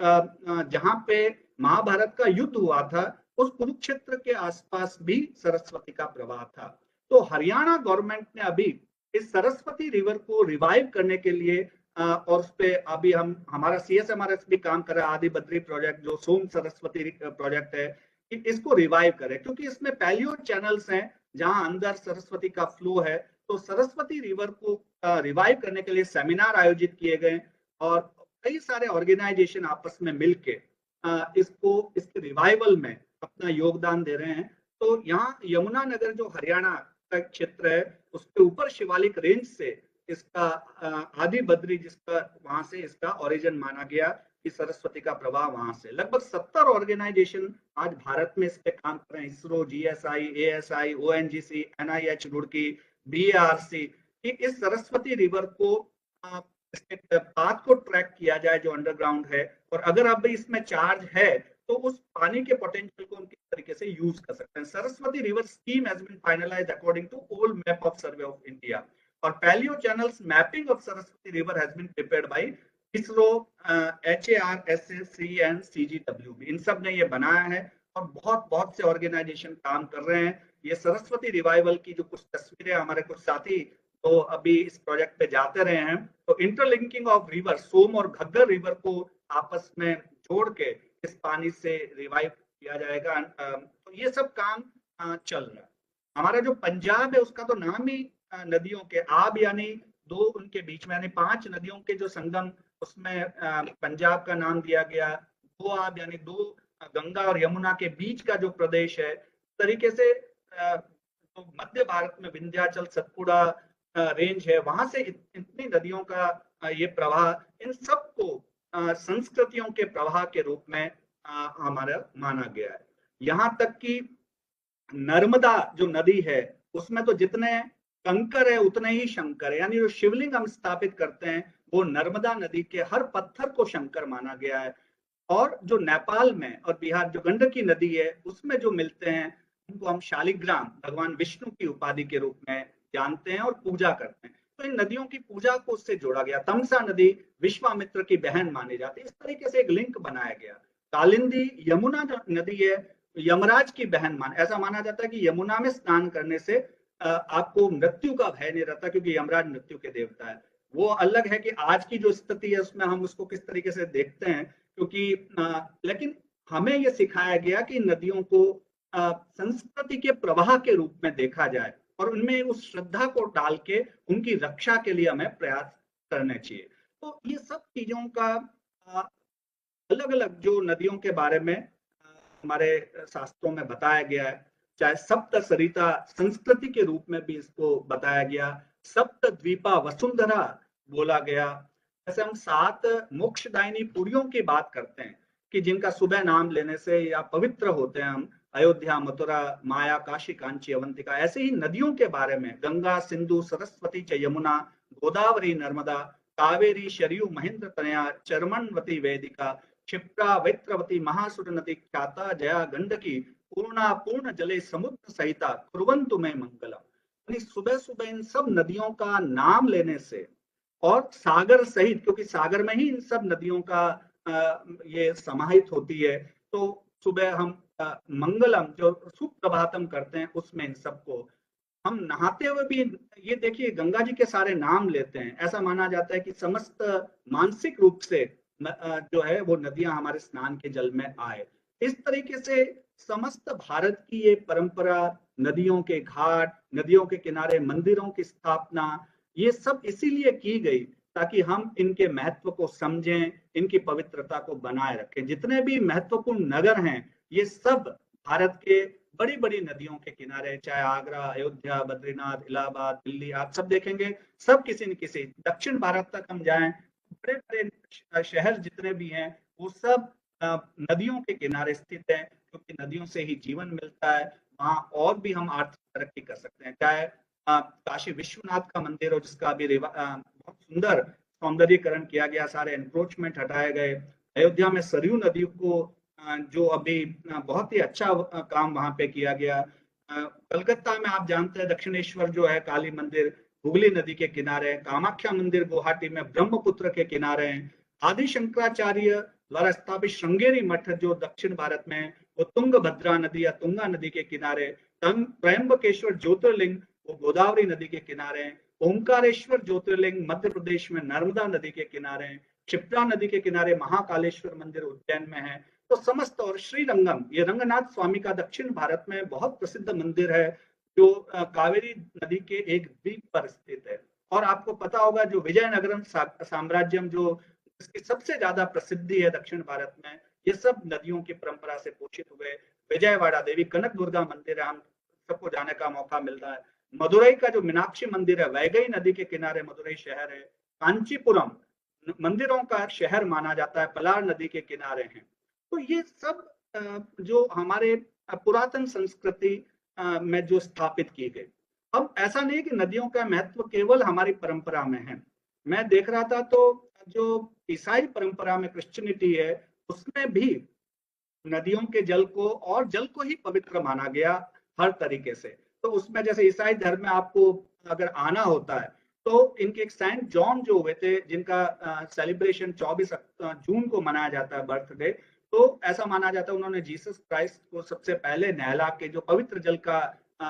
जहाँ पे महाभारत का युद्ध हुआ था, उस कुरुक्षेत्र के आसपास भी सरस्वती का प्रवाह था। तो हरियाणा गवर्नमेंट ने अभी इस सरस्वती रिवर को रिवाइव करने के लिए और उस पे अभी हमारा CSMRS भी काम कर रहा है, आदि बद्री प्रोजेक्ट जो सोम सरस्वती प्रोजेक्ट है, कि इसको रिवाइव करे, क्योंकि इसमें पैलियो चैनल्स हैं जहां अंदर सरस्वती का फ्लो है। तो सरस्वती रिवर को रिवाइव करने के लिए सेमिनार आयोजित किए गए, और कई सारे ऑर्गेनाइजेशन आपस में मिलके इसके रिवाइवल में अपना योगदान दे रहे हैं। तो यहाँ यमुना नगर जो हरियाणा का क्षेत्र है, उसके ऊपर शिवालिक रेंज से इसका आदि बद्री, जिसका वहां से इसका ओरिजिन माना गया कि सरस्वती का प्रवाह वहां से। लगभग 70 ऑर्गेनाइजेशन आज भारत में इस पे काम कर रहे हैं। ISRO, GSI, ASI, ONGC, NIH Roorkee, BARC, कि इस सरस्वती रिवर को इसके पाथ को ट्रैक किया जाए जो अंडरग्राउंड है, और अगर अब इसमें चार्ज है तो उस पानी के पोटेंशियल को उनकी तरीके से यूज कर सकते हैं। Saraswati river scheme has been finalized according to old map of survey of India, और paleo channels mapping of Saraswati river has been prepared by ISRO, HARSSC and CGWB, इन सब ने ये बनाया है और बहुत बहुत से ऑर्गेनाइजेशन काम कर रहे हैं। ये सरस्वती रिवाइवल की जो कुछ तस्वीरें हमारे कुछ साथी तो अभी इस प्रोजेक्ट पे जाते रहे हैं, तो इंटरलिंकिंग ऑफ रिवर सोम और घग्गर रिवर को आपस में जोड़ के इस पानी से रिवाइव किया जाएगा। तो ये सब काम चल रहा है। हमारा जो पंजाब है उसका तो नाम ही नदियों के आब यानी दो उनके बीच में, यानी 5 नदियों के जो संगम, उसमें पंजाब का नाम दिया गया। दो आब यानी दो गंगा और यमुना के बीच का जो प्रदेश है, तरीके से तो मध्य भारत में विंध्याचल सतपुड़ा रेंज है, वहां से इतनी नदियों का ये प्रवाह, इन सबको संस्कृतियों के प्रवाह के रूप में हमारा माना गया है। यहाँ तक कि नर्मदा जो नदी है उसमें तो जितने कंकर है उतने ही शंकर है, यानी जो शिवलिंग हम स्थापित करते हैं वो नर्मदा नदी के हर पत्थर को शंकर माना गया है। और जो नेपाल में और बिहार जो गंडकी नदी है उसमें जो मिलते हैं उनको हम शालिग्राम, भगवान विष्णु की उपाधि के रूप में जानते हैं और पूजा करते हैं। तो इन नदियों की पूजा को उससे जोड़ा गया। तमसा नदी विश्वामित्र की बहन मानी जाती है, इस तरीके से एक लिंक बनाया गया। कालिंदी यमुना जो नदी है यमराज की बहन ऐसा माना जाता है कि यमुना में स्नान करने से आपको मृत्यु का भय नहीं रहता, क्योंकि यमराज मृत्यु के देवता है। वो अलग है कि आज की जो स्थिति है उसमें हम उसको किस तरीके से देखते हैं, क्योंकि लेकिन हमें ये सिखाया गया कि नदियों को संस्कृति के प्रवाह के रूप में देखा जाए और उनमें उस श्रद्धा को डाल के उनकी रक्षा के लिए हमें प्रयास करने चाहिए। तो ये सब चीजों का अलग अलग जो नदियों के बारे में हमारे शास्त्रों में बताया गया है, चाहे सप्त सरिता संस्कृति के रूप में भी इसको बताया गया, सप्त द्वीपा वसुंधरा बोला गया। जैसे हम 7 मोक्षदायिनी पुरियों की बात करते हैं कि जिनका सुबह नाम लेने से या पवित्र होते हैं हम, अयोध्या, मथुरा, माया, काशी, कांची, अवंतिका। ऐसे ही नदियों के बारे में गंगा, सिंधु, सरस्वती च यमुना, गोदावरी, नर्मदा, कावेरी, शरयू, महेंद्र तनया, चरमनवती, वेदिका, क्षिप्रा, वैत्रवती, महासुर नदी, ख्याता, जया, गंडकी, पूर्णा, पूर्ण जले समुद्र सहिता, कुर्वन्तु में मंगलम। सुबह सुबह इन सब नदियों का नाम लेने से और सागर सहित, क्योंकि सागर में ही इन सब नदियों का ये समाहित होती है, तो सुबह हम मंगलम जो सुप्रभातम करते हैं उसमें इन सबको हम नहाते हुए भी, ये देखिए गंगा जी के सारे नाम लेते हैं। ऐसा माना जाता है कि समस्त मानसिक रूप से जो है वो नदियां हमारे स्नान के जल में आए। इस तरीके से समस्त भारत की ये परंपरा, नदियों के घाट, नदियों के किनारे मंदिरों की स्थापना, ये सब इसीलिए की गई ताकि हम इनके महत्व को समझें, इनकी पवित्रता को बनाए रखें। जितने भी महत्वपूर्ण नगर हैं ये सब भारत के बड़ी बड़ी नदियों के किनारे, चाहे आगरा, अयोध्या, बद्रीनाथ, इलाहाबाद, दिल्ली, आप सब देखेंगे सब किसी न किसी, दक्षिण भारत तक हम जाएं, बड़े बड़े शहर जितने भी हैं वो सब नदियों के किनारे स्थित हैं, क्योंकि नदियों से ही जीवन मिलता है। वहां और भी हम आर्थिक तरक्की कर सकते हैं। चाहे काशी विश्वनाथ का मंदिर हो जिसका अभी बहुत सुंदर सौंदर्यीकरण किया गया, सारे एनक्रोचमेंट हटाए गए। अयोध्या में सरयू नदी को जो अभी बहुत ही अच्छा काम वहां पे किया गया। कलकत्ता में आप जानते हैं दक्षिणेश्वर जो है काली मंदिर हुगली नदी के किनारे, कामाख्या मंदिर गुवाहाटी में ब्रह्मपुत्र के किनारे हैं। आदि शंकराचार्य द्वारा स्थापित श्रृंगेरी मठ जो दक्षिण भारत में, वो तुंगभद्रा नदी या तुंगा नदी के किनारे। त्रयंबकेश्वर ज्योतिर्लिंग वो गोदावरी नदी के किनारे हैं। ओंकारेश्वर ज्योतिर्लिंग मध्य प्रदेश में नर्मदा नदी के किनारे हैं। क्षिप्रा नदी के किनारे महाकालेश्वर मंदिर उज्जैन में है। तो समस्त, और श्रीरंगम ये रंगनाथ स्वामी का दक्षिण भारत में बहुत प्रसिद्ध मंदिर है जो कावेरी नदी के एक द्वीप पर स्थित है। और आपको पता होगा जो विजयनगरम साम्राज्यम जो इसकी सबसे ज्यादा प्रसिद्धि है दक्षिण भारत में, ये सब नदियों की परंपरा से पोषित हुए। विजयवाड़ा देवी कनक दुर्गा मंदिर है, हम सबको जाने का मौका मिलता है। मदुरई का जो मीनाक्षी मंदिर है वैगई नदी के किनारे मदुरई शहर है। कांचीपुरम मंदिरों का शहर माना जाता है, पलार नदी के किनारे हैं। तो ये सब जो हमारे पुरातन संस्कृति में जो स्थापित की गई। अब ऐसा नहीं कि नदियों का महत्व केवल हमारी परंपरा में है। मैं देख रहा था तो जो ईसाई परंपरा में क्रिश्चियनिटी है उसमें भी नदियों के जल को और जल को ही पवित्र माना गया हर तरीके से। तो उसमें जैसे ईसाई धर्म में आपको अगर आना होता है तो इनके एक सेंट जॉन जो हुए थे, जिनका सेलिब्रेशन 24 जून को मनाया जाता है, बर्थडे, तो ऐसा माना जाता है उन्होंने जीसस क्राइस्ट को सबसे पहले नहला के जो पवित्र जल का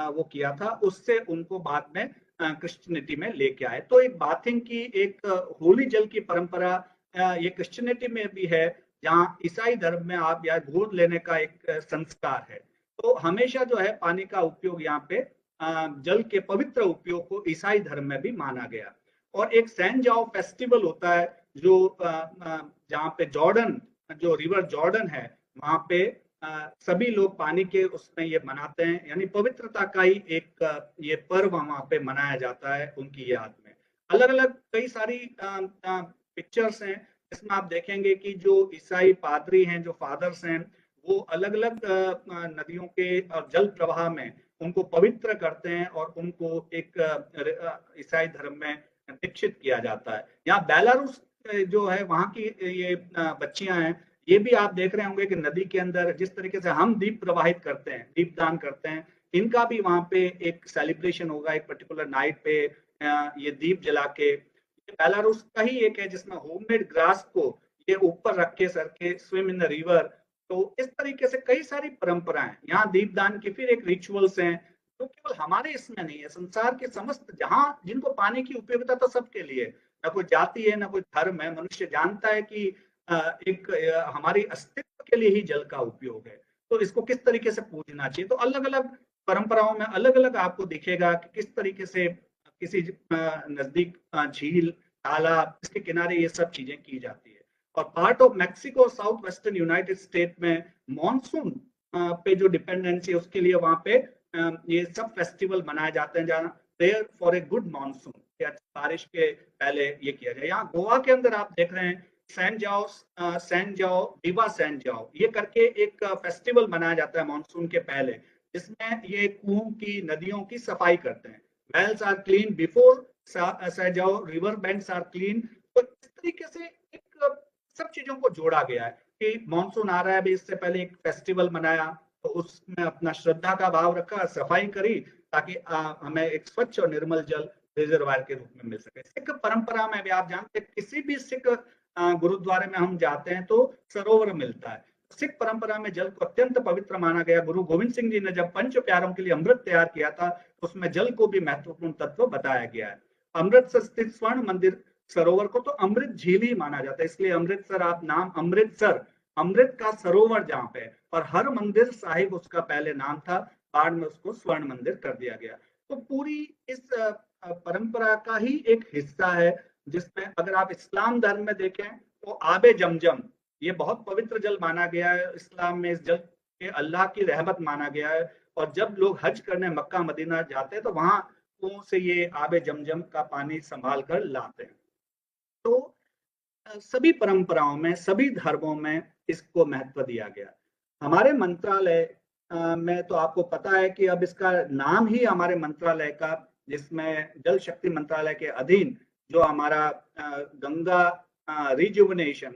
वो किया था, उससे उनको बाद में क्रिश्चियनिटी में लेके आए। तो एक बाथिंग की, एक होली जल की परंपरा ये क्रिश्चियनिटी में भी है, जहाँ ईसाई धर्म में आप या गोद लेने का एक संस्कार है। तो हमेशा जो है पानी का उपयोग यहाँ पे जल के पवित्र उपयोग को ईसाई धर्म में भी माना गया। और एक सैन जाओ फेस्टिवल होता है जो जहाँ पे जॉर्डन, जो रिवर जॉर्डन है, वहां पे सभी लोग पानी के उसमें ये मनाते हैं, यानी पवित्रता का ही एक ये पर्व वहां पे मनाया जाता है उनकी याद में। अलग अलग कई सारी पिक्चर्स हैं इसमें आप देखेंगे कि जो ईसाई पादरी हैं, जो फादर्स हैं, वो अलग अलग नदियों के और जल प्रवाह में उनको पवित्र करते हैं और उनको एक ईसाई धर्म में दीक्षित किया जाता है। यहाँ बेलारूस जो है, वहां की ये बच्चियां हैं, ये भी आप देख रहे होंगे कि नदी के अंदर जिस तरीके से हम दीप प्रवाहित करते हैं, दीप दान करते हैं, इनका भी वहां पे एक सेलिब्रेशन होगा एक पर्टिकुलर नाइट पे ये दीप जला के। बेलारूस का ही एक है जिसमें होममेड ग्रास को ये ऊपर रख के सर के स्विम इन द रिवर। तो इस तरीके से कई सारी परंपराएं, यहाँ दीपदान की फिर एक रिचुअल्स हैं जो केवल हमारे इसमें नहीं है, संसार के समस्त जहां जिनको पानी की उपयोगिता तो सबके लिए, ना कोई जाति है ना कोई धर्म है, मनुष्य जानता है कि एक हमारी अस्तित्व के लिए ही जल का उपयोग है। तो इसको किस तरीके से पूजना चाहिए, तो अलग अलग परंपराओं में अलग अलग आपको दिखेगा कि किस तरीके से किसी नजदीक झील, तालाब, इसके किनारे ये सब चीजें की जाती है। और part of Mexico, south western United state में मॉनसून पे जो डिपेंडेंसी है उसके लिए वहां पे ये सब फेस्टिवल मनाए जाते हैं, जहाँ prayer for a good monsoon, बारिश के पहले ये किया जाए। यहाँ गोवा के अंदर आप देख रहे हैं सैन जाओ दिवा सैन जाओ ये करके एक फेस्टिवल मनाया जाता है मॉनसून के पहले, जिसमें ये कुओं की, नदियों की सफाई करते हैं। वेल्स आर क्लीन बिफोर सैन जाओ, रिवर बैंक्स आर क्लीन। तो इस तरीके से एक सब चीजों को जोड़ा गया है कि मॉनसून आ रहा है, अभी इससे पहले एक फेस्टिवल मनाया, तो उसमें अपना श्रद्धा का भाव रखा, सफाई करी, ताकि हमें एक स्वच्छ और निर्मल जल रिजर्वायर के रूप में मिल सके। सिख परंपरा में भी आप जानते हैं, किसी भी सिख गुरुद्वारे में हम जाते हैं तो सरोवर मिलता है। सिख परंपरा में जल को अत्यंत पवित्र माना गया। गुरु गोविंद सिंह जी ने जब पंच प्यारों के लिए अमृत तैयार किया था, तो उसमें जल को भी महत्वपूर्ण तत्व बताया गया है। अमृतसर स्थित स्वर्ण मंदिर सरोवर को तो अमृत झील ही माना जाता है, इसलिए अमृतसर आप नाम अमृतसर, अमृत का सरोवर जहां पे, और हर मंदिर साहिब उसका पहले नाम था, बाद में उसको स्वर्ण मंदिर कर दिया गया। तो पूरी इस परंपरा का ही एक हिस्सा है, जिसमें अगर आप इस्लाम धर्म में देखें तो आबे जमजम ये बहुत पवित्र जल माना गया है। इस्लाम में इस जल के अल्लाह की रहमत माना गया है, और जब लोग हज करने मक्का मदीना जाते हैं तो वहां कुओं से ये आबे जमजम का पानी संभाल कर लाते हैं। तो सभी परंपराओं में, सभी धर्मों में इसको महत्व दिया गया। हमारे मंत्रालय में तो आपको पता है कि अब इसका नाम ही हमारे मंत्रालय का, जिसमें जल शक्ति मंत्रालय के अधीन जो हमारा गंगा रिजुवनेशन,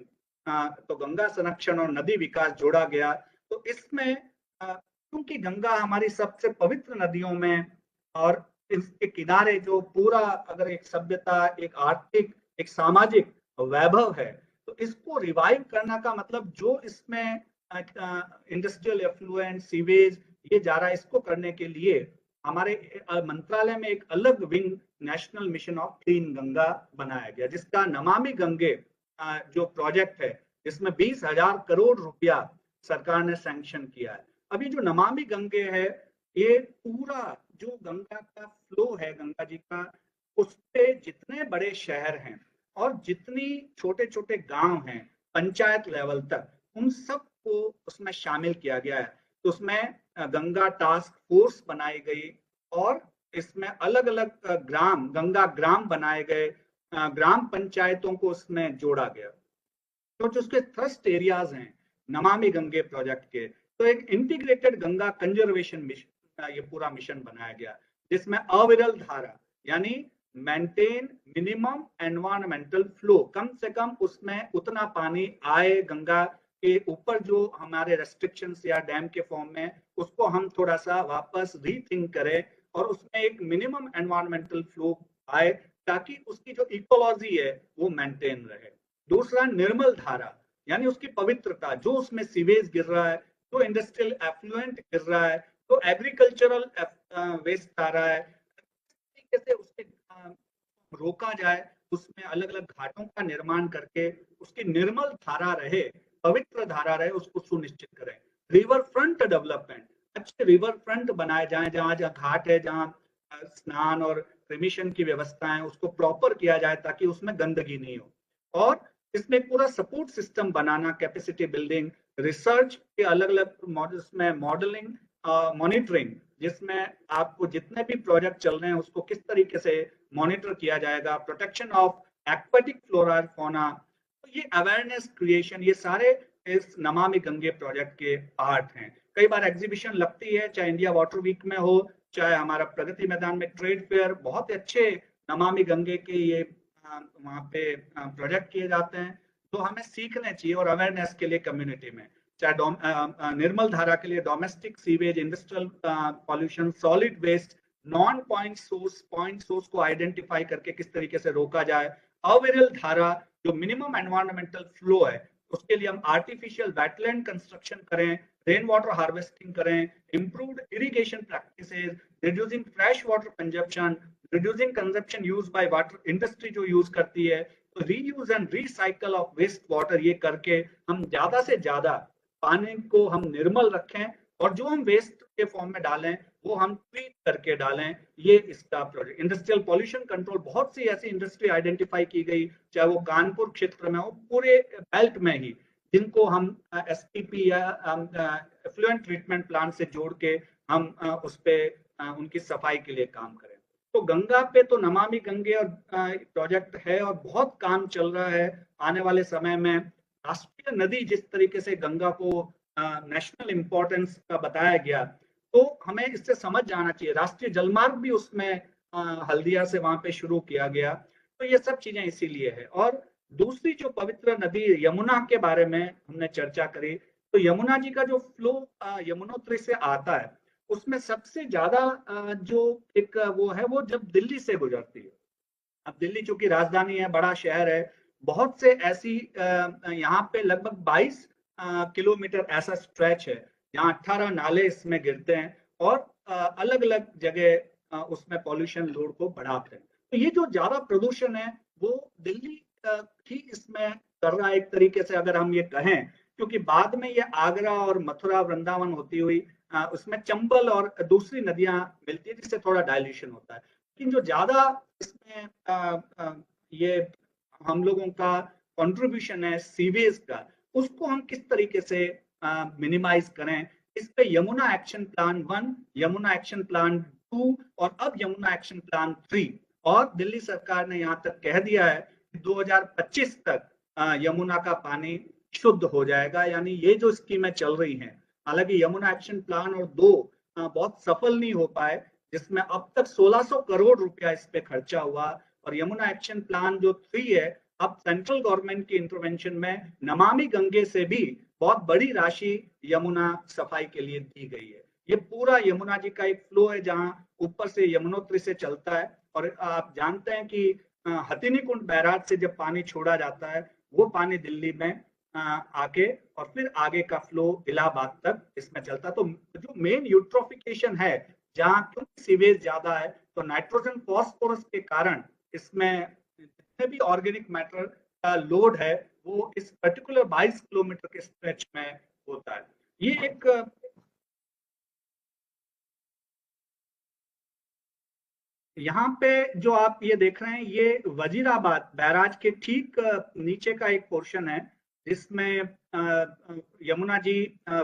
तो गंगा संरक्षण और नदी विकास जोड़ा गया। तो इसमें क्योंकि गंगा हमारी सबसे पवित्र नदियों में, और इसके किनारे जो पूरा अगर एक सभ्यता, एक आर्थिक, एक सामाजिक वैभव है, तो इसको रिवाइव करना का मतलब जो इसमें इंडस्ट्रियल एफ्लुएंट, सीवेज ये जा रहा है, इसको करने के लिए हमारे मंत्रालय में एक अलग wing national mission of clean Ganga बनाया गया, जिसका नमामि गंगे जो प्रोजेक्ट है, इसमें 20,000 करोड़ रुपया सरकार ने सैंक्शन किया है। अभी जो नमामि गंगे है, ये पूरा जो गंगा का फ्लो है, गंगा जी का, उस पे जितने बड़े शहर हैं और जितनी छोटे छोटे गांव हैं पंचायत लेवल तक, उन सबको उसमें शामिल किया गया है। तो उसमें गंगा टास्क फोर्स बनाई गई, और इसमें अलग अलग ग्राम, गंगा ग्राम बनाए गए, ग्राम पंचायतों को उसमें जोड़ा गया। तो जो उसके थ्रस्ट एरियाज हैं नमामि गंगे प्रोजेक्ट के, तो एक इंटीग्रेटेड गंगा कंजर्वेशन मिशन, ये पूरा मिशन बनाया गया, जिसमें अविरल धारा यानी मेंटेन मिनिमम एनवायरमेंटल फ्लो, कम से कम उसमें उतना पानी आए गंगा के ऊपर जो हमारे रेस्ट्रिक्शंस या डैम के फॉर्म में, उसको हम थोड़ा सा वापस रीथिंक करें और उसमें एक मिनिमम एनवायरमेंटल फ्लो आए, ताकि उसकी जो इकोलॉजी है वो मेंटेन रहे। दूसरा, निर्मल धारा, यानी उसकी पवित्रता, जो उसमें सीवेज गिर रहा है, जो इंडस्ट्रियल एफ्लुएंट गिर रहा है, तो एग्रीकल्चरल वेस्ट आ रहा है, तरीके से उसके रोका जाए, उसमें अलग अलग घाटों का निर्माण करके उसकी निर्मल धारा रहे, पवित्र धारा रहे, उसको सुनिश्चित करें। रिवर फ्रंट डेवलपमेंट, अच्छे रिवर फ्रंट बनाए जाए, जहां जहां घाट है, जहां स्नान और क्रिमिशन की व्यवस्था है, उसको प्रॉपर किया जाए ताकि उसमें गंदगी नहीं हो। और इसमें पूरा सपोर्ट सिस्टम बनाना, कैपेसिटी बिल्डिंग, रिसर्च के अलग अलग मॉडल्स में मॉडलिंग, मॉनिटरिंग, जिसमें आपको जितने भी प्रोजेक्ट चल रहे हैं उसको किस तरीके से मॉनिटर किया जाएगा, प्रोटेक्शन ऑफ एक्वेटिक फ्लोरा और फौना, तो ये अवेयरनेस क्रिएशन, ये सारे इस नमामि गंगे प्रोजेक्ट के पार्ट हैं। कई बार एग्जीबिशन लगती है, चाहे इंडिया वाटर वीक में हो, चाहे हमारा प्रगति मैदान में ट्रेड फेयर, बहुत अच्छे नमामि गंगे के ये वहाँ पे प्रोजेक्ट किए जाते हैं, तो हमें सीखने चाहिए और अवेयरनेस के लिए कम्युनिटी में, चाहे निर्मल धारा के लिए domestic sewage, industrial pollution, solid waste, non point source को आइडेंटिफाई करके किस तरीके से रोका जाए, अविरल धारा, जो मिनिमम एनवायरमेंटल फ्लो है, उसके लिए हम आर्टिफिशियल वेटलैंड कंस्ट्रक्शन करें, रेन वाटर हार्वेस्टिंग करें, improved irrigation practices, reducing fresh water consumption, reducing consumption use by water industry जो यूज करती है, तो reuse and recycle of waste water, ये करके हम ज्यादा से ज्यादा पानी को हम निर्मल रखें, और जो हम वेस्ट के फॉर्म में डालें वो हम ट्रीट करके डालें। ये इसका प्रोजेक्ट। इंडस्ट्रियल पॉल्यूशन कंट्रोल, बहुत सी ऐसी इंडस्ट्री आइडेंटिफाई की गई, चाहे वो कानपुर क्षेत्र में हो, पूरे बेल्ट में ही, जिनको हम एसटीपी या एफ्लुएंट ट्रीटमेंट प्लांट से जोड़ के हम उस पे उनकी सफाई के लिए काम करें। तो गंगा पे तो नमामि गंगे और प्रोजेक्ट है और बहुत काम चल रहा है। आने वाले समय में राष्ट्रीय नदी जिस तरीके से गंगा को नेशनल इंपॉर्टेंस का बताया गया, तो हमें इससे समझ जाना चाहिए। राष्ट्रीय जलमार्ग भी उसमें हल्दिया से वहां पे शुरू किया गया, तो ये सब चीजें इसीलिए है। और दूसरी जो पवित्र नदी यमुना के बारे में हमने चर्चा करी, तो यमुना जी का जो फ्लो यमुनोत्री से आता है, उसमें सबसे ज्यादा जो एक वो है, वो जब दिल्ली से गुजरती है। अब दिल्ली चूंकि राजधानी है, बड़ा शहर है, बहुत से ऐसी यहाँ पे लगभग 22 किलोमीटर ऐसा स्ट्रेच है जहाँ 18 नाले इसमें गिरते हैं और अलग अलग जगह उसमें पॉल्यूशन लोड को बढ़ाते हैं। तो ये जो ज्यादा प्रदूषण है वो दिल्ली ही इसमें कर रहा है एक तरीके से, अगर हम ये कहें, क्योंकि बाद में ये आगरा और मथुरा वृंदावन होती हुई उसमें चंबल और दूसरी नदियां मिलती है, जिससे थोड़ा डायल्यूशन होता है। लेकिन जो ज्यादा इसमें ये हम लोगों का कंट्रीब्यूशन है सीवेज का, उसको हम किस तरीके से मिनिमाइज करें, इस पे Yamuna action plan 1, Yamuna action plan 2 और अब यमुना एक्शन प्लान 3, और दिल्ली सरकार ने यहाँ तक कह दिया है कि 2025 तक यमुना का पानी शुद्ध हो जाएगा। यानी ये जो स्कीमें चल रही हैं, हालांकि यमुना एक्शन प्लान और 2 बहुत सफल नहीं हो पाए, जिसमें अब तक 1600 करोड़ रुपया इस पे खर्चा हुआ, और यमुना एक्शन प्लान जो 3 है, अब सेंट्रल गवर्नमेंट की इंटरवेंशन में नमामि गंगे से भी बहुत बड़ी राशि यमुना सफाई के लिए दी गई है। ये पूरा यमुना जी का एक फ्लो है जहां ऊपर से यमुनोत्री से चलता है, और आप जानते हैं कि हथिनीकुंड बैराज से जब पानी छोड़ा जाता है, वो पानी दिल्ली में आके और फिर आगे का फ्लो इलाहाबाद तक इसमें चलता है। तो जो मेन यूट्रोफिकेशन है, जहाँ क्योंकि सीवेज ज्यादा है, तो नाइट्रोजन फॉस्फोरस के कारण इसमें जितने भी ऑर्गेनिक मैटर का लोड है वो इस पर्टिकुलर 22 किलोमीटर के स्ट्रेच में होता है। ये एक यहाँ पे जो आप ये देख रहे हैं, ये वजीराबाद बैराज के ठीक नीचे का एक पोर्शन है, जिसमें यमुना जी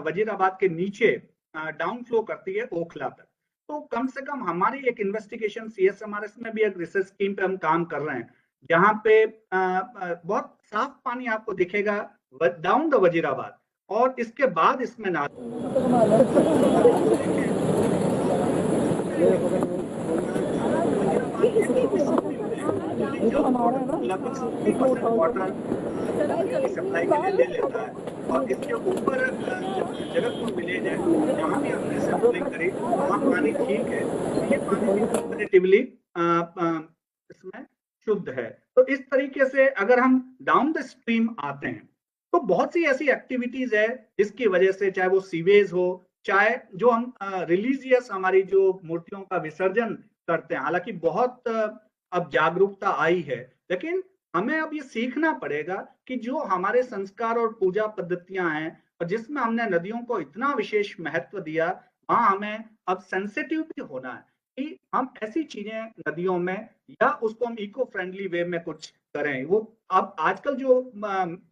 वजीराबाद के नीचे डाउन फ्लो करती है ओखला तक। तो कम से कम हमारी एक इन्वेस्टिगेशन CSMRS में भी एक रिसर्च स्कीम पे हम काम कर रहे हैं, जहाँ पे बहुत साफ पानी आपको दिखेगा डाउन द वजीराबाद, और इसके बाद इसमें ना वाटर सप्लाई के लिए ले लेता है, और इसके ऊपर जगतपुर विलेज है, जहाँ भी हमने सैंपलिंग करी वहाँ पानी ठीक है, ये पानी कंपैरेटिवली इसमें शुद्ध है। तो इस तरीके से अगर हम डाउन द स्ट्रीम आते हैं तो बहुत सी ऐसी एक्टिविटीज है जिसकी वजह से, चाहे वो सीवेज हो, चाहे जो हम रिलीजियस हमारी जो मूर्तियों का विसर्जन करते हैं, हालांकि बहुत अब जागरूकता आई है, लेकिन हमें अब ये सीखना पड़ेगा कि जो हमारे संस्कार और पूजा पद्धतियां हैं और जिसमें हमने नदियों को इतना विशेष महत्व दिया, वहां हमें अब सेंसिटिव भी होना है कि हम ऐसी चीजें नदियों में या उसको हम इको फ्रेंडली वे में कुछ करें। वो अब आजकल जो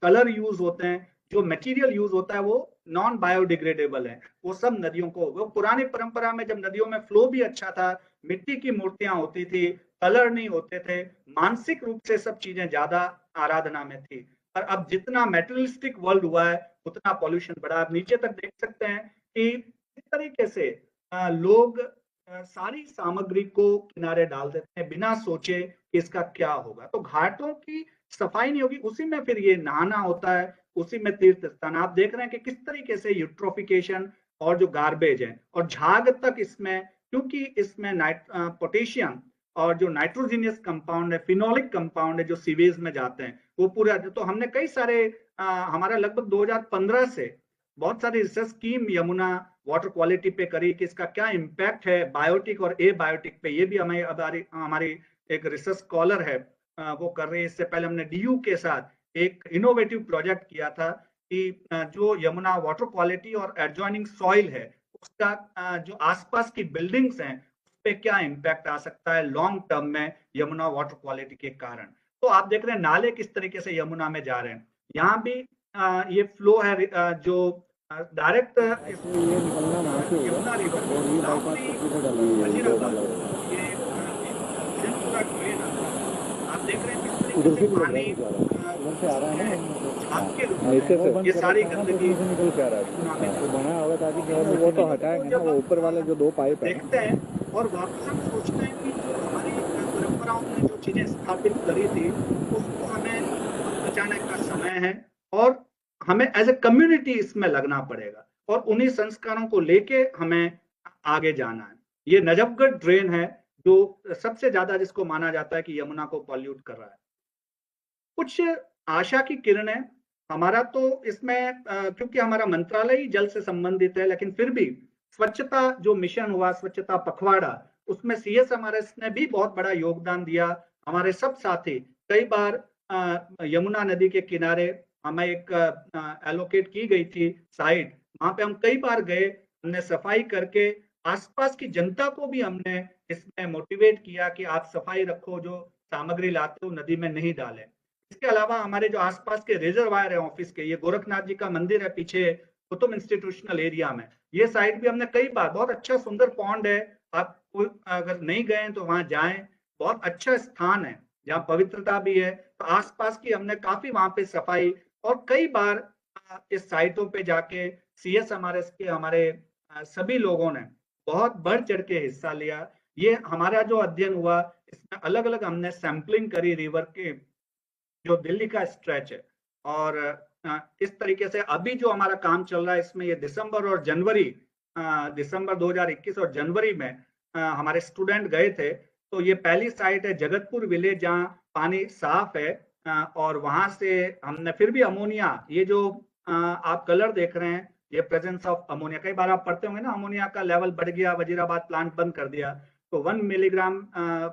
कलर यूज होते हैं, जो मटेरियल यूज होता है, वो नॉन बायोडिग्रेडेबल है, वो सब नदियों को, वो पुरानी परंपरा में जब नदियों में फ्लो भी अच्छा था, मिट्टी की मूर्तियां होती थी, कलर नहीं होते थे, मानसिक रूप से सब चीजें ज्यादा आराधना में थी। और अब जितना मेटेरियलिस्टिक वर्ल्ड हुआ है उतना पॉल्यूशन बढ़ा। आप नीचे तक देख सकते हैं कि इस तरीके से लोग सारी सामग्री को किनारे डाल देते हैं बिना सोचे कि इसका क्या होगा। तो घाटों की सफाई नहीं होगी, उसी में फिर ये नहाना होता है, उसी में तीर्थ स्थान। आप देख रहे हैं कि किस तरीके से यूट्रोफिकेशन और जो गार्बेज है और झाग तक इसमें, क्योंकि इसमें पोटेशियम और जो नाइट्रोजीनियस कंपाउंड है, फिनोलिक कंपाउंड है, जो सीवेज में जाते हैं, वो पूरा। तो हमने कई सारे हमारा लगभग 2015 से बहुत सारी research scheme Yamuna water quality पे करी कि इसका क्या इम्पैक्ट है बायोटिक और ए बायोटिक पे। ये भी हमारी एक रिसर्च स्कॉलर है, वो कर रही है। इससे पहले हमने डीयू के साथ एक इनोवेटिव प्रोजेक्ट किया था कि जो यमुना वाटर क्वालिटी और एडजॉइनिंग सॉइल है उसका जो आसपास की बिल्डिंग्स हैं उस पे क्या इम्पैक्ट आ सकता है लॉन्ग टर्म में यमुना वाटर क्वालिटी के कारण। तो आप देख रहे हैं नाले किस तरीके से यमुना में जा रहे हैं। यहाँ भी ये फ्लो है जो डायरेक्ट यमुना रिवर वजीराबाद, ये पूरा ट्रेन आता है। आप देख रहे हैं किस तरीके से पानी आपके रूप ये सारी गंदगी
निकल के आ रहा है, तो बना होगा ताकि वो तो हटाएंगे ना, वो ऊपर वाले जो दो पाइप है
देखते हैं और वापस हम सोचते हैं कि जो हमारी परंपराओं ने जो चीजें स्थापित करी थी उसको हमें बचाने का समय है और हमें एज ए कम्युनिटी इसमें लगना पड़ेगा और उन्हीं संस्कारों को लेके हमें आगे जाना है। ये नजफगढ़ ड्रेन है जो सबसे ज्यादा जिसको माना जाता है कि यमुना को पॉल्यूट कर रहा है। कुछ आशा की किरणें हमारा तो इसमें क्योंकि हमारा मंत्रालय ही जल से संबंधित है, लेकिन फिर भी स्वच्छता जो मिशन हुआ, स्वच्छता पखवाड़ा, उसमें सीएस हमारे ने भी बहुत बड़ा योगदान दिया। हमारे सब साथी कई बार यमुना नदी के किनारे हमें एक एलोकेट की गई थी साइट, वहां पे हम कई बार गए, हमने सफाई करके आसपास की जनता को भी हमने इसमें मोटिवेट किया कि आप सफाई रखो, जो सामग्री लाते हो नदी में नहीं डालें। इसके अलावा हमारे जो आसपास के रिजर्वायर है ऑफिस के, ये गोरखनाथ जी का मंदिर है पीछे कुतुब इंस्टीट्यूशनल एरिया में, ये साइड भी हमने कई बार, बहुत अच्छा सुंदर पॉन्ड है, आप अगर नहीं गए तो वहां जाएं, बहुत अच्छा स्थान है जहाँ पवित्रता भी है। तो आसपास की हमने काफी वहां पे सफाई और कई बार इस साइटों पे जाके सीएस हमारे सभी लोगों ने बहुत बढ़ चढ़ के हिस्सा लिया। ये हमारा जो अध्ययन हुआ इसमें अलग अलग हमने सैंपलिंग करी रिवर के जो दिल्ली का स्ट्रेच है और इस तरीके से अभी जो हमारा काम चल रहा है इसमें ये दिसंबर 2021 और जनवरी में हमारे स्टूडेंट गए थे। तो ये पहली साइट है जगतपुर विलेज जहाँ पानी साफ है और वहां से हमने फिर भी अमोनिया, ये जो आप कलर देख रहे हैं, ये प्रेजेंस ऑफ अमोनिया, कई बार आप पढ़ते होंगे ना अमोनिया का लेवल बढ़ गया, वजीराबाद प्लांट बंद कर दिया, तो 1 मिलीग्राम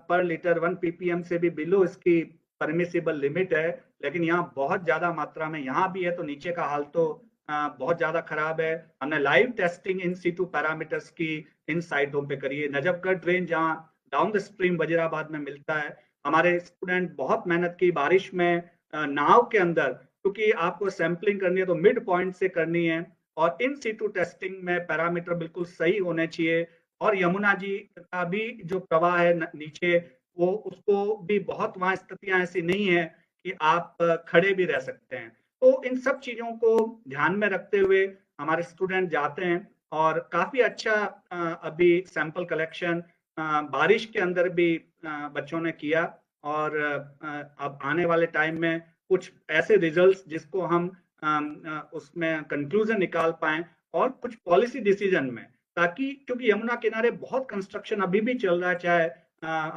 पर लीटर 1 ppm से भी बिलो इसकी परमिसिबल लिमिट है, लेकिन यहाँ बहुत ज्यादा मात्रा में यहाँ भी है। तो नीचे का हाल तो बहुत ज्यादा खराब है। हमने live testing in situ parameters की इन साइटों पे करी है। नजफगढ़ ड्रेन जहाँ डाउन द स्ट्रीम वजीराबाद में मिलता है, हमारे स्टूडेंट बहुत मेहनत की बारिश में नाव के अंदर, क्योंकि आपको सैंपलिंग करनी है तो मिड पॉइंट से करनी है और इन सीटू टेस्टिंग में पैरामीटर बिल्कुल सही होने चाहिए। और यमुना जी का भी जो प्रवाह है नीचे, वो उसको भी बहुत वहां स्थितियां ऐसी नहीं है कि आप खड़े भी रह सकते हैं। तो इन सब चीजों को ध्यान में रखते हुए हमारे स्टूडेंट जाते हैं और काफी अच्छा अभी सैंपल कलेक्शन बारिश के अंदर भी बच्चों ने किया और अब आने वाले टाइम में कुछ ऐसे रिजल्ट्स जिसको हम उसमें कंक्लूजन निकाल पाए और कुछ पॉलिसी डिसीजन में, ताकि क्योंकि यमुना किनारे बहुत कंस्ट्रक्शन अभी भी चल रहा है, चाहे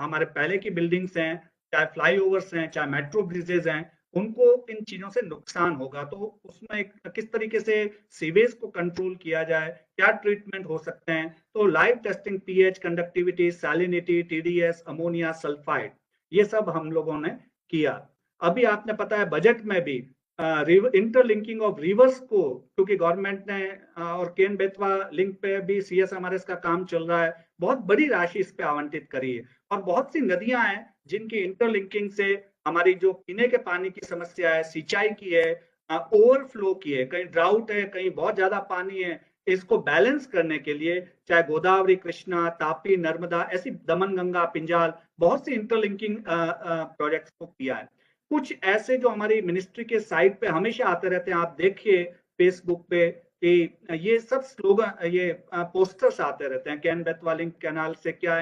हमारे पहले की बिल्डिंग्स हैं, चाहे फ्लाईओवर्स हैं, चाहे मेट्रो ब्रिजेज हैं, उनको इन चीजों से नुकसान होगा। तो उसमें किस तरीके से सीवेज को कंट्रोल किया जाए, क्या ट्रीटमेंट हो सकते हैं, तो live testing pH, conductivity, salinity, TDS, ammonia sulphide, ये सब हम लोगों ने किया। अभी आपने पता है बजट में भी इंटरलिंकिंग ऑफ रिवर्स को, क्योंकि गवर्नमेंट ने और केन बेतवा लिंक पे भी सीएसएमआरएस का काम चल रहा है, बहुत बड़ी राशि इस पे आवंटित करी है। और बहुत सी नदियां हैं जिनकी इंटरलिंकिंग से हमारी जो पीने के पानी की समस्या है, सिंचाई की है, ओवरफ्लो की है, कहीं ड्राउट है, कहीं बहुत ज्यादा पानी है, इसको बैलेंस करने के लिए चाहे गोदावरी, कृष्णा, तापी, नर्मदा, ऐसी दमन, गंगा, पिंजाल, बहुत सी इंटरलिंकिंग प्रोजेक्ट्स को किया है। कुछ ऐसे जो हमारी मिनिस्ट्री के साइट पे हमेशा आते रहते हैं, आप देखिए फेसबुक पे कि ये सब स्लोगन, ये पोस्टर्स आते रहते हैं, कैन बेतवा लिंक कैनाल से क्या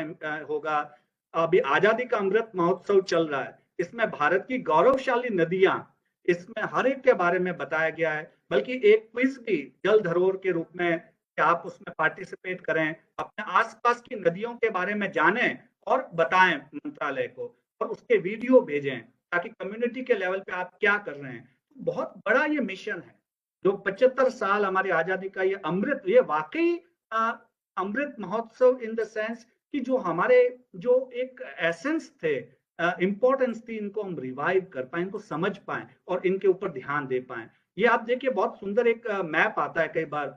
होगा। अभी आजादी का अमृत महोत्सव चल रहा है, इसमें भारत की गौरवशाली नदियां, इसमें हर एक के बारे में बताया गया है, बल्कि एक क्विज भी जल धरोहर के रूप में कि आप उसमें पार्टिसिपेट करें, अपने आसपास की नदियों के बारे में जानें और बताएं मंत्रालय को, और उसके वीडियो भेजें ताकि कम्युनिटी के लेवल पे आप क्या कर रहे हैं। बहुत बड़ा ये मिशन है, जो 75 साल हमारी आजादी का ये अमृत, ये वाकई Amrit Mahotsav in the sense कि जो हमारे जो एक एसेंस थे, इंपॉर्टेंस थी, इनको हम रिवाइव कर पाए, इनको समझ पाए और इनके ऊपर ध्यान दे पाए। ये आप देखिए बहुत सुंदर एक मैप आता है कई बार,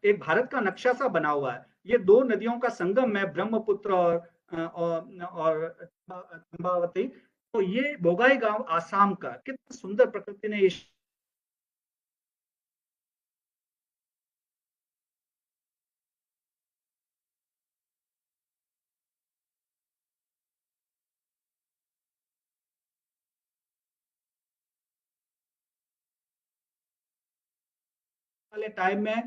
एक भारत का नक्शा सा बना हुआ है, ये दो नदियों का संगम है, ब्रह्मपुत्र और चंपावती। तो ये बोगाई गांव आसाम का, कितना सुंदर प्रकृति ने ये वाले टाइम में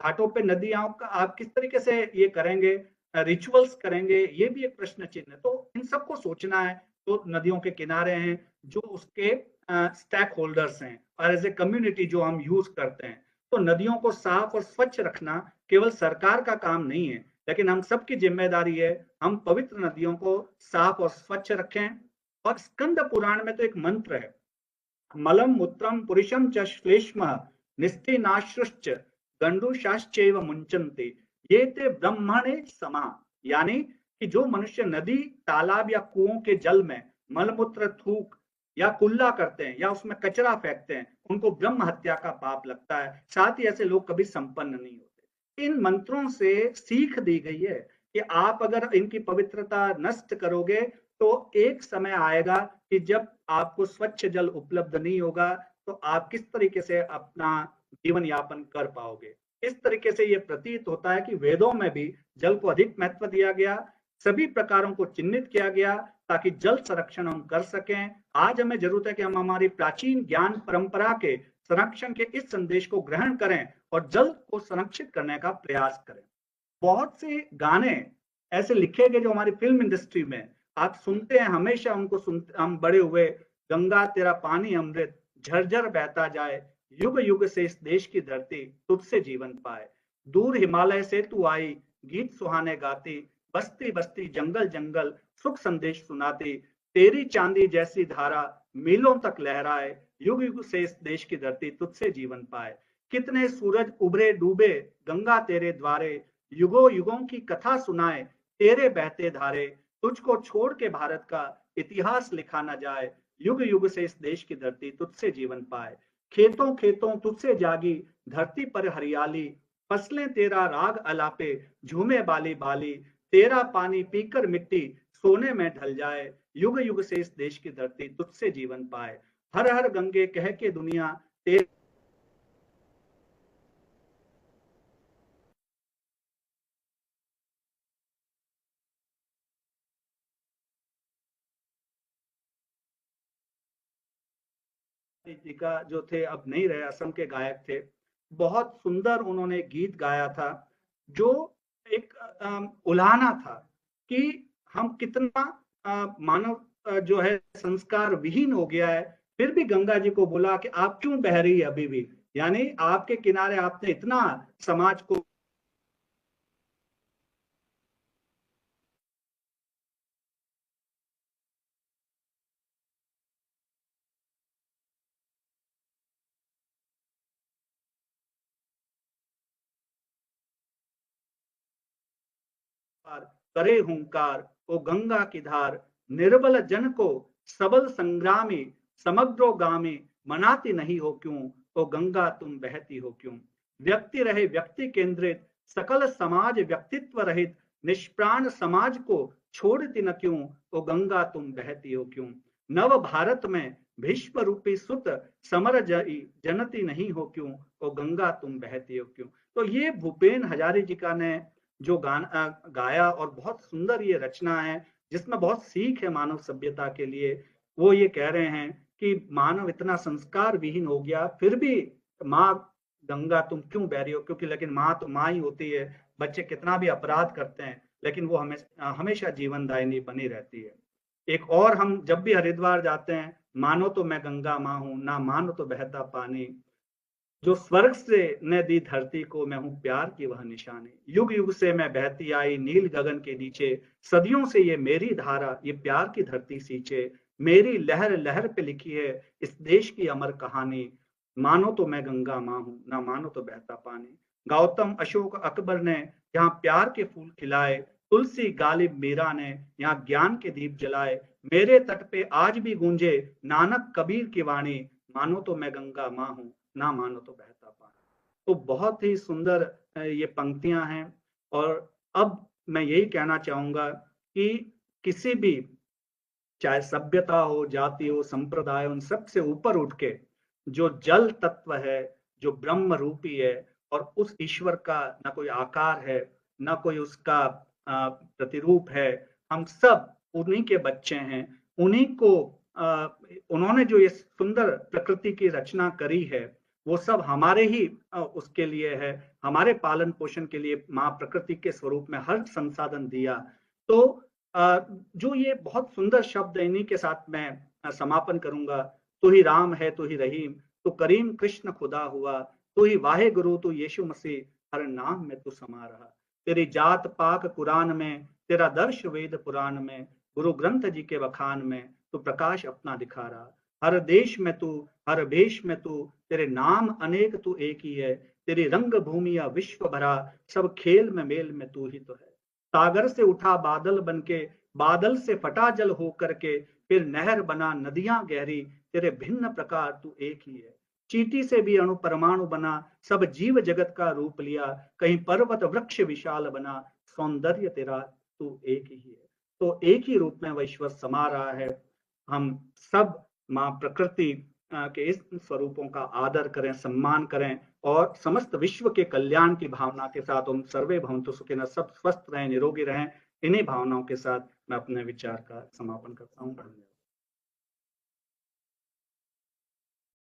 घाटों पे नदियों का आप किस तरीके से ये करेंगे, रिचुअल्स करेंगे, ये भी एक प्रश्न चिन्ह है। तो इन सबको सोचना है। तो नदियों के किनारे हैं जो उसके स्टेक होल्डर्स हैं, और एज ए कम्युनिटी जो हम यूज करते हैं, तो नदियों को साफ और स्वच्छ रखना केवल सरकार का काम नहीं है, लेकिन हम सबकी जिम्मेदारी है, हम पवित्र नदियों को साफ और स्वच्छ रखें। और स्कंद पुराण में तो एक मंत्र है, मलम मूत्रम पुरुषम च श्लेष्म निस्तेनाश्रुश्च गंडूशाश्चैव मुंचन्ते ये ते ब्रह्मणे समा। यानी कि जो मनुष्य नदी, तालाब या कुओं के जल में मलमूत्र, थूक या कुल्ला करते हैं या उसमें कचरा फेंकते हैं, उनको ब्रह्म हत्या का पाप लगता है। साथ ही ऐसे लोग कभी संपन्न नहीं होते। इन मंत्रों से सीख दी गई है कि आप अगर इनकी पवित्रता नष्ट करोगे तो एक समय आएगा कि जब आपको स्वच्छ जल उपलब्ध नहीं होगा, तो आप किस तरीके से अपना जीवन यापन कर पाओगे। इस तरीके से ये प्रतीत होता है कि वेदों में भी जल को अधिक महत्व दिया गया, सभी प्रकारों को चिन्हित किया गया ताकि जल संरक्षण हम कर सकें। आज हमें जरूरत है कि हम हमारी प्राचीन ज्ञान परंपरा के संरक्षण के इस संदेश को ग्रहण करें और जल को संरक्षित करने का प्रयास करें। बहुत से गाने ऐसे लिखे गए जो हमारी फिल्म इंडस्ट्री में आप सुनते हैं, हमेशा उनको सुनते हम बड़े हुए, गंगा तेरा पानी अमृत झरझर बहता जाए, युग युग से इस देश की धरती तुझसे जीवन पाए, दूर हिमालय से तू आई गीत सुहाने गाती, बस्ती बस्ती जंगल जंगल सुख संदेश सुनाती, तेरी चांदी जैसी धारा मीलों तक लहराए, युग युग से इस देश की धरती तुझसे जीवन पाए। कितने सूरज उभरे डूबे गंगा तेरे द्वारे, युगों युगों की कथा सुनाए तेरे बहते धारे, तुझको छोड़ के भारत का इतिहास लिखा न जाए, युग युग से इस देश की धरती तुझसे जीवन पाए। खेतों खेतों तुझसे जागी धरती पर हरियाली, फसलें तेरा राग अलापे झूमे बाली बाली, तेरा पानी पीकर मिट्टी सोने में ढल जाए, युग युग से इस देश की धरती तुझसे जीवन पाए। हर हर गंगे कह के दुनिया तेरे जी का जो थे अब नहीं रहे, असम के गायक थे, बहुत सुंदर उन्होंने गीत गाया था जो एक उल्हाना था कि हम कितना मानव जो है संस्कार विहीन हो गया है, फिर भी गंगा जी को बोला कि आप क्यों बह रही है अभी भी, यानी आपके किनारे आपने इतना समाज को करे हुंकार, ओ गंगा की धार, निर्बल जन को सबल संग्रामी, समग्रोगामी, मनाती नहीं हो क्यों, ओ गंगा तुम बहती हो क्यों। व्यक्ति रहे व्यक्ति केंद्रित, सकल समाज व्यक्तित्व रहित, निष्प्राण समाज को छोड़ती न क्यों, ओ गंगा तुम बहती हो क्यों। नव भारत में भीष्म रूपी सुत समर जनती नहीं हो क्यों, ओ गंगा तुम बहती हो क्यों। तो ये भूपेन हजारी जी का ने जो गाना गाया, और बहुत सुंदर ये रचना है जिसमें बहुत सीख है मानव सभ्यता के लिए। वो ये कह रहे हैं कि मानव इतना संस्कार विहीन हो गया, फिर भी माँ गंगा तुम क्यों बह रही हो, क्योंकि लेकिन माँ तो माँ ही होती है। बच्चे कितना भी अपराध करते हैं लेकिन वो हमेशा हमेशा जीवनदायिनी बनी रहती है। एक और, हम जब भी हरिद्वार जाते हैं, मानो तो मैं गंगा माँ हूं, ना मानो तो बहता पानी, जो स्वर्ग से न दी धरती को, मैं हूं प्यार की वह निशानी, युग युग से मैं बहती आई नील गगन के नीचे, सदियों से ये मेरी धारा, ये प्यार की धरती सींचे, मेरी लहर लहर पे लिखी है इस देश की अमर कहानी, मानो तो मैं गंगा माँ हूं, ना मानो तो बहता पानी। गौतम अशोक अकबर ने यहाँ प्यार के फूल खिलाए, तुलसी गालिब मीरा ने यहाँ ज्ञान के दीप जलाए, मेरे तट पे आज भी गूंजे नानक कबीर की वाणी, मानो तो मैं गंगा माँ हूं, ना मानो तो बहता पानी। तो बहुत ही सुंदर ये पंक्तियां हैं। और अब मैं यही कहना चाहूंगा कि किसी भी, चाहे सभ्यता हो, जाति हो, संप्रदाय, उन सब से ऊपर उठ के जो जल तत्व है, जो ब्रह्म रूपी है, और उस ईश्वर का ना कोई आकार है, ना कोई उसका प्रतिरूप है, हम सब उन्हीं के बच्चे हैं। उन्हीं को उन्होंने जो ये सुंदर प्रकृति की रचना करी है, वो सब हमारे ही उसके लिए है, हमारे पालन पोषण के लिए माँ प्रकृति के स्वरूप में हर संसाधन दिया। तो जो ये बहुत सुंदर शब्द है, इन्हीं के साथ मैं समापन करूंगा। तू ही राम है, तू ही रहीम, तू करीम कृष्ण खुदा हुआ, तू ही वाहे गुरु, तू यीशु मसीह, हर नाम में तू समा रहा। तेरी जात पाक कुरान में, तेरा दर्श वेद पुराण में, गुरु ग्रंथ जी के बखान में तू प्रकाश अपना दिखा रहा। हर देश में तू, हर भेष में तू, तेरे नाम अनेक तू एक ही है, तेरी रंग भूमि या विश्व भरा, सब खेल में मेल में तू ही तो है। सागर से उठा बादल बनके, बादल से फटा जल हो करके, फिर नहर बना नदियां गहरी, तेरे भिन्न प्रकार तू एक ही है। चींटी से भी अणु परमाणु बना, सब जीव जगत का रूप लिया, कहीं पर्वत वृक्ष विशाल बना, सौंदर्य तेरा तू एक ही है। तो एक ही रूप में वह ईश्वर समा रहा है। हम सब माँ प्रकृति के इस स्वरूपों का आदर करें, सम्मान करें, और समस्त विश्व के कल्याण की भावना के साथ हम सर्वे भवन्तु सुखिनः, सब स्वस्थ रहें, निरोगी रहें। इन्हीं भावनाओं के साथ मैं अपने विचार का समापन करता हूँ।